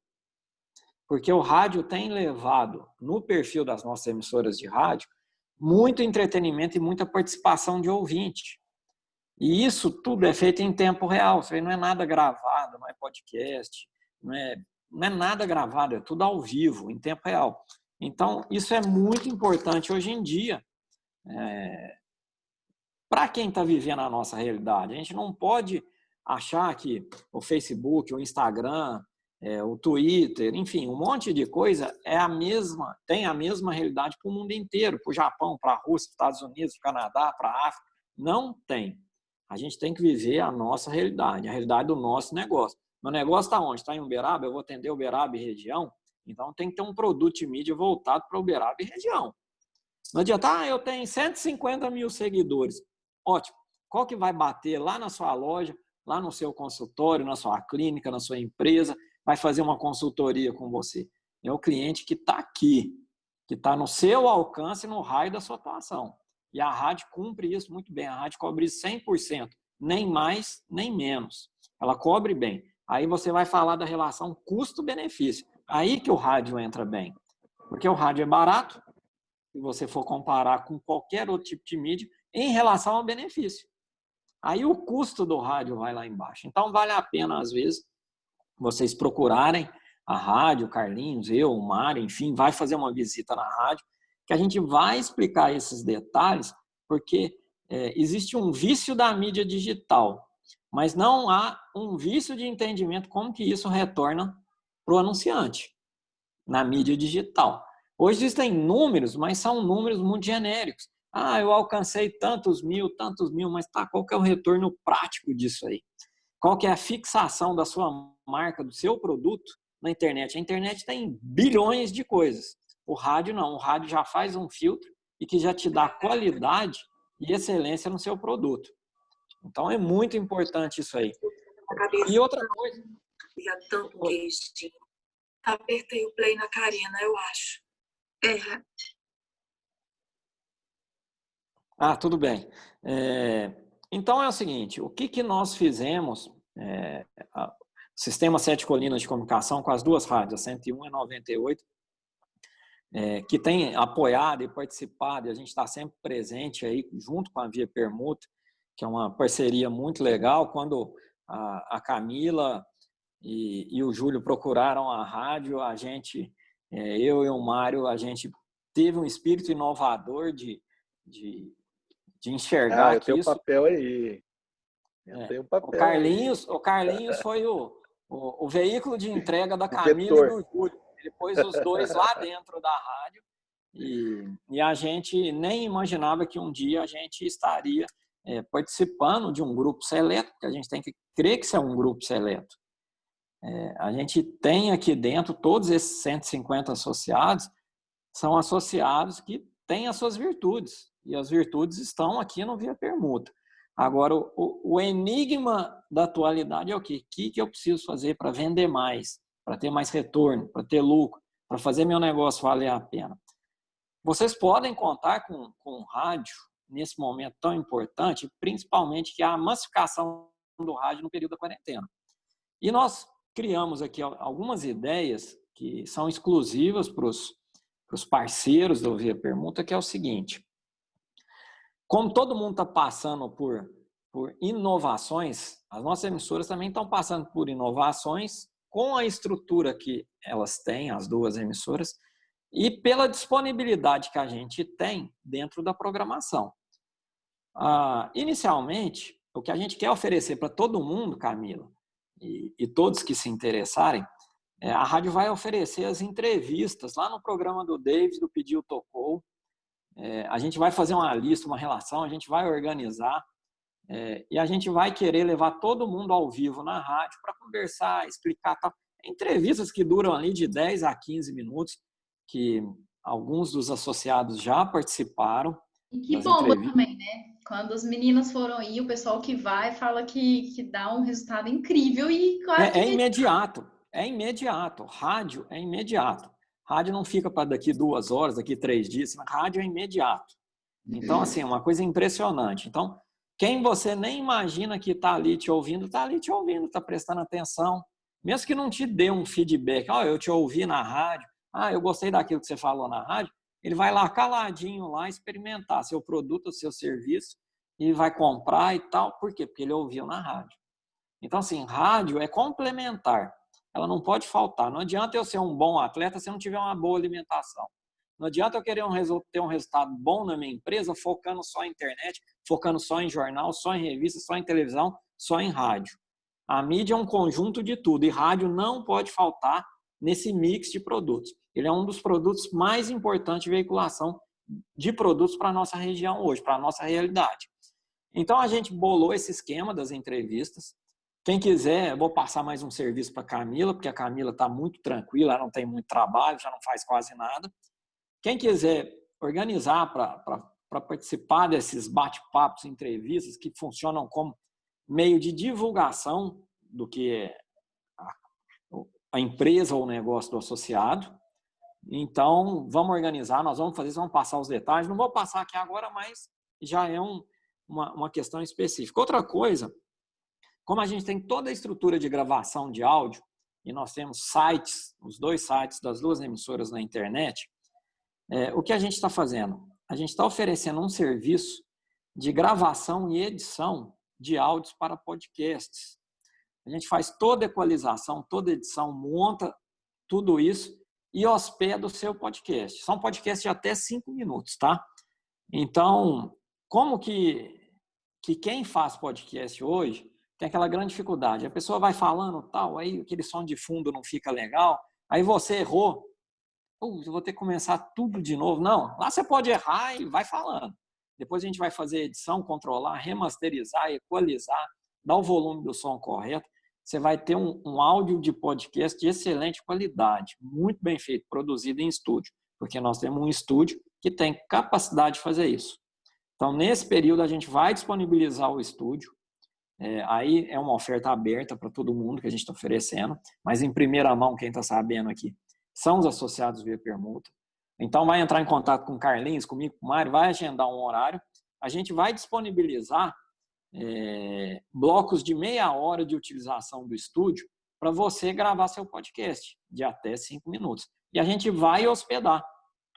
Porque o rádio tem levado, no perfil das nossas emissoras de rádio, muito entretenimento e muita participação de ouvinte. E isso tudo é feito em tempo real. Isso aí não é nada gravado, não é podcast, não é nada gravado, é tudo ao vivo, em tempo real. Então, isso é muito importante hoje em dia para quem está vivendo a nossa realidade. A gente não pode achar que o Facebook, o Instagram, o Twitter, enfim, um monte de coisa tem a mesma realidade para o mundo inteiro, para o Japão, para a Rússia, para os Estados Unidos, para o Canadá, para a África. Não tem. A gente tem que viver a nossa realidade, a realidade do nosso negócio. Meu negócio está onde? Está em Uberaba, eu vou atender Uberaba e região, então tem que ter um produto de mídia voltado para Uberaba e região. Não adianta, eu tenho 150 mil seguidores. Ótimo. Qual que vai bater lá na sua loja, lá no seu consultório, na sua clínica, na sua empresa, vai fazer uma consultoria com você? É o cliente que está aqui, que está no seu alcance, no raio da sua atuação. E a rádio cumpre isso muito bem. A rádio cobre isso 100%, nem mais, nem menos. Ela cobre bem. Aí você vai falar da relação custo-benefício. Aí que o rádio entra bem. Porque o rádio é barato, se você for comparar com qualquer outro tipo de mídia, em relação ao benefício. Aí o custo do rádio vai lá embaixo. Então, vale a pena, às vezes, vocês procurarem a rádio, Carlinhos, eu, o Mário, enfim, vai fazer uma visita na rádio, que a gente vai explicar esses detalhes, porque existe um vício da mídia digital, mas não há um vício de entendimento como que isso retorna para o anunciante na mídia digital. Hoje existem números, mas são números muito genéricos. Eu alcancei tantos mil, mas qual que é o retorno prático disso aí? Qual que é a fixação da sua marca, do seu produto na internet? A internet tem bilhões de coisas. O rádio não. O rádio já faz um filtro e que já te dá qualidade e excelência no seu produto. Então, é muito importante isso aí. E outra coisa... Tanto queixinho. Apertei o play na Karina, eu acho. Tudo bem. Então é o seguinte, o que nós fizemos, o Sistema 7 Colinas de Comunicação com as duas rádios, a 101 e a 98, que tem apoiado e participado, e a gente está sempre presente aí junto com a Via Permuta, que é uma parceria muito legal. Quando a Camila e o Júlio procuraram a rádio, a gente, eu e o Mário, a gente teve um espírito inovador de enxergar eu tenho isso. Papel aí. Eu tenho papel. O Carlinhos foi o veículo de entrega da Camila e do Júlio. Ele pôs os dois lá dentro da rádio e a gente nem imaginava que um dia a gente estaria participando de um grupo seleto, porque a gente tem que crer que isso é um grupo seleto. A gente tem aqui dentro, todos esses 150 associados, são associados que têm as suas virtudes, e as virtudes estão aqui no Via Permuta. Agora, o enigma da atualidade é o quê? O que eu preciso fazer para vender mais, para ter mais retorno, para ter lucro, para fazer meu negócio valer a pena? Vocês podem contar com o rádio nesse momento tão importante, principalmente que é a massificação do rádio no período da quarentena. E nós criamos aqui algumas ideias que são exclusivas para os parceiros do Via Permuta, que é o seguinte: como todo mundo está passando por inovações, as nossas emissoras também estão passando por inovações com a estrutura que elas têm, as duas emissoras, e pela disponibilidade que a gente tem dentro da programação. Inicialmente, o que a gente quer oferecer para todo mundo, Camila, e todos que se interessarem, a rádio vai oferecer as entrevistas lá no programa do Davis, do Pediu Tocou. A gente vai fazer uma lista, uma relação, a gente vai organizar e a gente vai querer levar todo mundo ao vivo na rádio para conversar, explicar tal. Entrevistas que duram ali de 10 a 15 minutos, que alguns dos associados já participaram. E que bomba também, né? Quando os meninos foram aí, o pessoal que vai fala que dá um resultado incrível e claro que imediato. É imediato. Rádio é imediato. Rádio não fica para daqui 2 horas, daqui 3 dias. Rádio é imediato. Então, assim, é uma coisa impressionante. Então, quem você nem imagina que está ali te ouvindo, está prestando atenção. Mesmo que não te dê um feedback, eu te ouvi na rádio, eu gostei daquilo que você falou na rádio, ele vai lá caladinho lá experimentar seu produto, o seu serviço e vai comprar e tal. Por quê? Porque ele ouviu na rádio. Então, assim, rádio é complementar. Ela não pode faltar. Não adianta eu ser um bom atleta se eu não tiver uma boa alimentação. Não adianta eu querer ter um resultado bom na minha empresa focando só em internet, focando só em jornal, só em revista, só em televisão, só em rádio. A mídia é um conjunto de tudo e rádio não pode faltar nesse mix de produtos. Ele é um dos produtos mais importantes de veiculação de produtos para a nossa região hoje, para a nossa realidade. Então, a gente bolou esse esquema das entrevistas. Quem quiser, eu vou passar mais um serviço para a Camila, porque a Camila está muito tranquila, ela não tem muito trabalho, já não faz quase nada. Quem quiser organizar para participar desses bate-papos, entrevistas que funcionam como meio de divulgação do que é a empresa ou o negócio do associado, então vamos organizar, nós vamos fazer isso, vamos passar os detalhes. Não vou passar aqui agora, mas já é uma questão específica. Outra coisa, como a gente tem toda a estrutura de gravação de áudio, e nós temos sites, os 2 sites das 2 emissoras na internet, o que a gente está fazendo? A gente está oferecendo um serviço de gravação e edição de áudios para podcasts. A gente faz toda a equalização, toda a edição, monta tudo isso e hospeda o seu podcast. São podcasts de até 5 minutos, tá? Então, como que quem faz podcast hoje tem aquela grande dificuldade? A pessoa vai falando tal, aí aquele som de fundo não fica legal, aí você errou, eu vou ter que começar tudo de novo. Não, lá você pode errar e vai falando. Depois a gente vai fazer edição, controlar, remasterizar, equalizar, dar o volume do som correto. Você vai ter um áudio de podcast de excelente qualidade, muito bem feito, produzido em estúdio, porque nós temos um estúdio que tem capacidade de fazer isso. Então, nesse período, a gente vai disponibilizar o estúdio. Aí é uma oferta aberta para todo mundo que a gente está oferecendo, mas em primeira mão, quem está sabendo aqui, são os associados Via Permuta. Então, vai entrar em contato com o Carlinhos, comigo, com o Mário, vai agendar um horário. A gente vai disponibilizar blocos de meia hora de utilização do estúdio para você gravar seu podcast de até 5 minutos. E a gente vai hospedar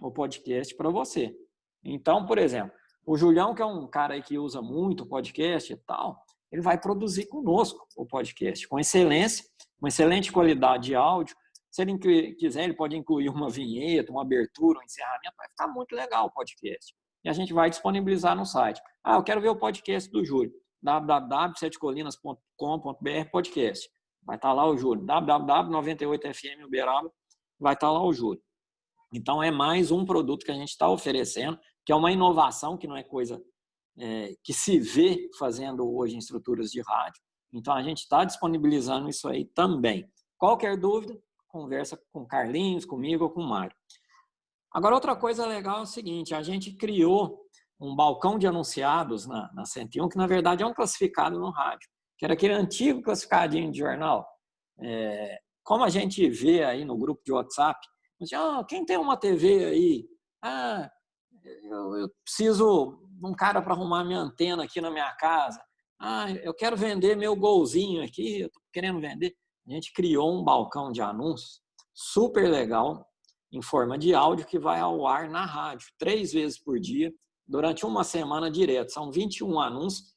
o podcast para você. Então, por exemplo, o Julião, que é um cara aí que usa muito podcast e tal, ele vai produzir conosco o podcast com excelência, com excelente qualidade de áudio. Se ele quiser, ele pode incluir uma vinheta, uma abertura, um encerramento, vai ficar muito legal o podcast. E a gente vai disponibilizar no site. Eu quero ver o podcast do Júlio, www.setecolinas.com.br podcast. Vai estar lá o Júlio. www.98fm Uberaba, vai estar lá o Júlio. Então, é mais um produto que a gente está oferecendo, que é uma inovação, que não é coisa que se vê fazendo hoje em estruturas de rádio. Então, a gente está disponibilizando isso aí também. Qualquer dúvida, conversa com o Carlinhos, comigo ou com o Mário. Agora, outra coisa legal é o seguinte, a gente criou um balcão de anunciados na 101, que na verdade é um classificado no rádio, que era aquele antigo classificadinho de jornal. Como a gente vê aí no grupo de WhatsApp, quem tem uma TV aí? Eu preciso de um cara para arrumar minha antena aqui na minha casa. Eu quero vender meu golzinho aqui, eu estou querendo vender. A gente criou um balcão de anúncios super legal, em forma de áudio, que vai ao ar na rádio 3 vezes por dia, durante uma semana direto. São 21 anúncios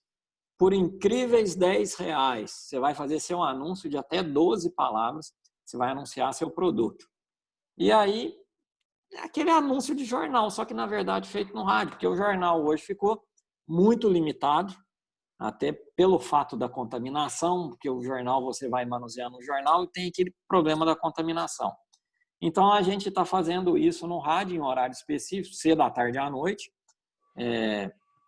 por incríveis R$10. Você vai fazer seu anúncio de até 12 palavras, você vai anunciar seu produto. E aí, é aquele anúncio de jornal, só que na verdade feito no rádio, porque o jornal hoje ficou muito limitado, até pelo fato da contaminação, porque o jornal você vai manusear no jornal e tem aquele problema da contaminação. Então, a gente está fazendo isso no rádio, em horário específico, cedo à tarde à noite,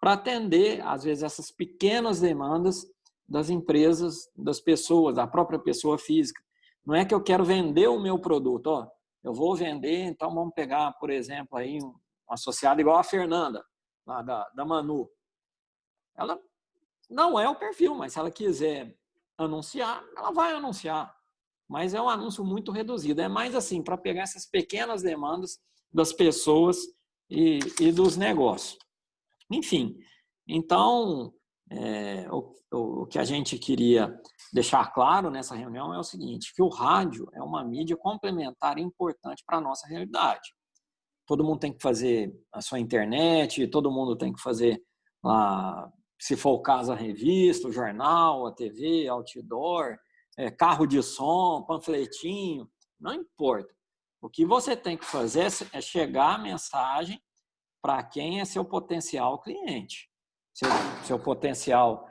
para atender, às vezes, essas pequenas demandas das empresas, das pessoas, da própria pessoa física. Não é que eu quero vender o meu produto, eu vou vender, então vamos pegar, por exemplo, aí um associado igual a Fernanda, lá da Manu. Ela não é o perfil, mas se ela quiser anunciar, ela vai anunciar. Mas é um anúncio muito reduzido. É mais assim, para pegar essas pequenas demandas das pessoas e dos negócios. Enfim, então, o que a gente queria deixar claro nessa reunião é o seguinte, que o rádio é uma mídia complementar e importante para a nossa realidade. Todo mundo tem que fazer a sua internet, todo mundo tem que fazer, se for o caso, a revista, o jornal, a TV, outdoor, carro de som, panfletinho, não importa. O que você tem que fazer é chegar a mensagem para quem é seu potencial cliente, seu potencial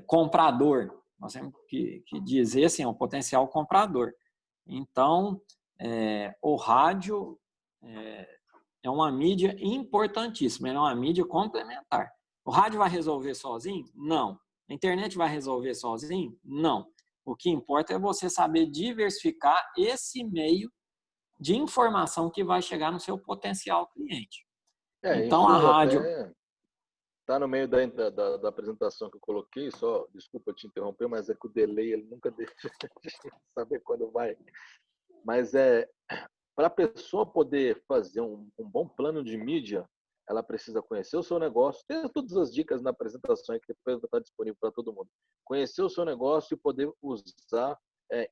comprador. Nós temos que dizer assim, é um potencial comprador. Então, o rádio é uma mídia importantíssima, é uma mídia complementar. O rádio vai resolver sozinho? Não. A internet vai resolver sozinho? Não. O que importa é você saber diversificar esse meio de informação que vai chegar no seu potencial cliente. Então, a rádio... Está no meio da apresentação que eu coloquei, só, desculpa te interromper, mas é que o delay ele nunca deixa de saber quando vai. Mas para a pessoa poder fazer um bom plano de mídia, ela precisa conhecer o seu negócio, tem todas as dicas na apresentação que depois vai estar disponível para todo mundo. Conhecer o seu negócio e poder usar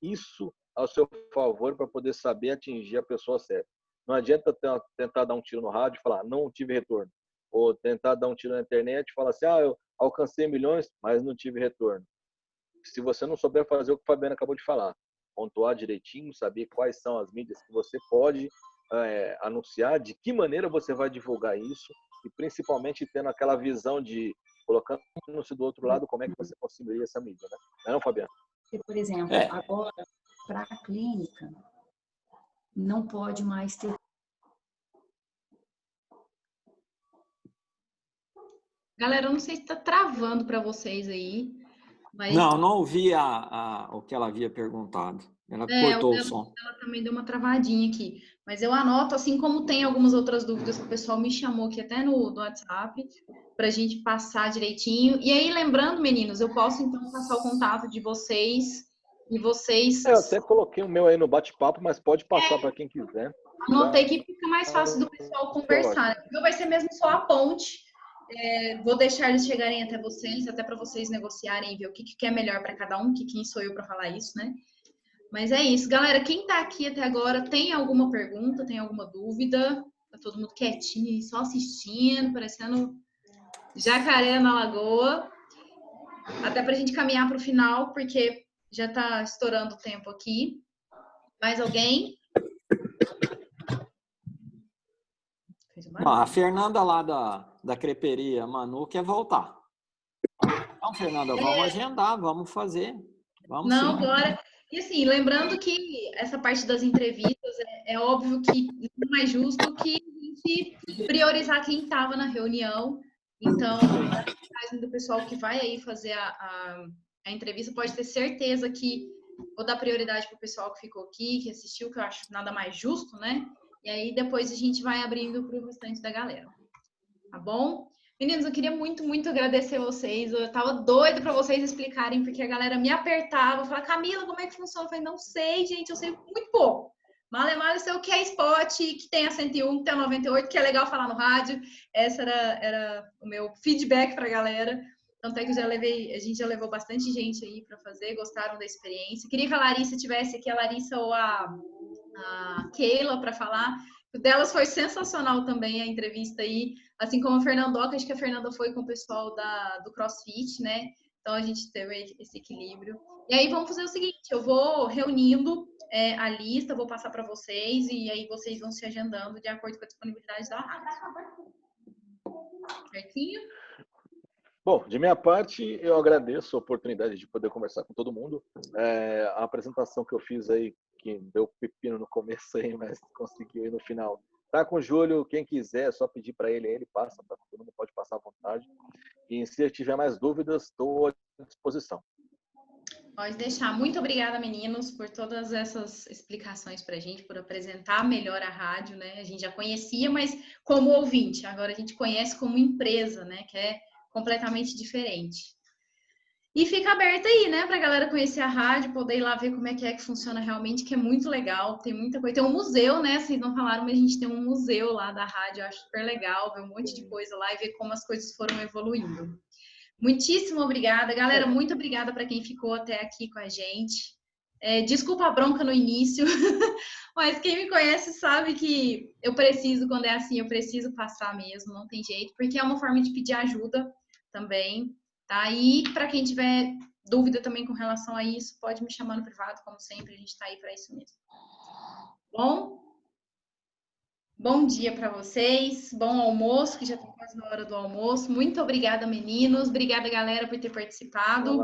isso ao seu favor para poder saber atingir a pessoa certa. Não adianta tentar dar um tiro no rádio e falar, não tive retorno. Ou tentar dar um tiro na internet e falar assim, eu alcancei milhões, mas não tive retorno. Se você não souber fazer o que o Fabiano acabou de falar, pontuar direitinho, saber quais são as mídias que você pode anunciar, de que maneira você vai divulgar isso e principalmente tendo aquela visão de colocando o anúncio do outro lado, como é que você conseguiria essa mídia, né? Não, Fabiano? Por exemplo, agora, para a clínica, não pode mais ter... Galera, eu não sei se está travando para vocês aí. Mas... Não ouvi o que ela havia perguntado. Ela cortou o som. Ela também deu uma travadinha aqui. Mas eu anoto, assim como tem algumas outras dúvidas que o pessoal me chamou aqui até no WhatsApp, para a gente passar direitinho. E aí, lembrando, meninos, eu posso então passar o contato de vocês e vocês... Eu até coloquei o meu aí no bate-papo, mas pode passar para quem quiser. Anotei que fica mais fácil do pessoal conversar. O meu vai ser mesmo só a ponte. Vou deixar eles chegarem até vocês, até para vocês negociarem e ver o que é melhor para cada um, que quem sou eu para falar isso, né? Mas é isso. Galera, quem está aqui até agora, tem alguma pergunta, tem alguma dúvida? Tá todo mundo quietinho, só assistindo, parecendo jacaré na lagoa. Até para a gente caminhar para o final, porque já está estourando o tempo aqui. Mais alguém? A Fernanda lá da creperia Manu quer voltar. Então, Fernanda, vamos agendar, vamos fazer. Vamos Não, sim. bora. E assim, lembrando que essa parte das entrevistas é óbvio que não é mais justo que a gente priorizar quem estava na reunião. Então, a mensagem do pessoal que vai aí fazer a entrevista pode ter certeza que vou dar prioridade pro pessoal que ficou aqui, que assistiu, que eu acho nada mais justo, né? E aí depois a gente vai abrindo pro restante da galera. Tá bom? Meninos, eu queria muito, muito agradecer vocês. Eu tava doida para vocês explicarem, porque a galera me apertava, falava, Camila, como é que funciona? Eu falei, não sei, gente, eu sei muito pouco. Male, eu sei o que é spot, que tem a 101, que tem a 98, que é legal falar no rádio. Essa era o meu feedback pra galera. Tanto é que a gente já levou bastante gente aí para fazer, gostaram da experiência. Queria que a Larissa tivesse aqui, a Larissa ou a Keila para falar. O delas foi sensacional também a entrevista aí, assim como a Fernandoca, acho que a Fernanda foi com o pessoal do CrossFit, né? Então a gente teve esse equilíbrio. E aí vamos fazer o seguinte, eu vou reunindo a lista, vou passar para vocês e aí vocês vão se agendando de acordo com a disponibilidade da rádio. Certinho? Bom, de minha parte, eu agradeço a oportunidade de poder conversar com todo mundo. A apresentação que eu fiz aí, que deu pepino no começo aí, mas conseguiu aí no final. Tá com o Júlio, quem quiser, é só pedir para ele, aí ele passa, para todo mundo pode passar à vontade. E se eu tiver mais dúvidas, estou à disposição. Pode deixar. Muito obrigada, meninos, por todas essas explicações para a gente, por apresentar melhor a rádio, né? A gente já conhecia, mas como ouvinte. Agora a gente conhece como empresa, né? Que é completamente diferente. E fica aberta aí, né? Para a galera conhecer a rádio, poder ir lá ver como é que funciona realmente, que é muito legal. Tem muita coisa. Tem um museu, né? Vocês não falaram, mas a gente tem um museu lá da rádio. Eu acho super legal ver um monte de coisa lá e ver como as coisas foram evoluindo. Muitíssimo obrigada. Galera, muito obrigada para quem ficou até aqui com a gente. Desculpa a bronca no início, mas quem me conhece sabe que eu preciso, quando é assim, eu preciso passar mesmo, não tem jeito, porque é uma forma de pedir ajuda também, tá? E para quem tiver dúvida também com relação a isso, pode me chamar no privado, como sempre, a gente está aí para isso mesmo. Bom dia para vocês, bom almoço, que já está quase na hora do almoço. Muito obrigada, meninos. Obrigada, galera, por ter participado.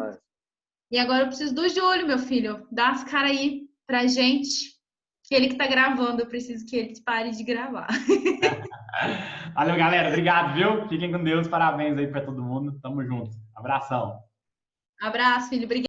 E agora eu preciso do Júlio, meu filho. Dá as caras aí pra gente. Que ele que tá gravando, eu preciso que ele pare de gravar. Valeu, galera. Obrigado, viu? Fiquem com Deus. Parabéns aí para todo mundo. Tamo junto. Abração. Abraço, filho. Obrigada.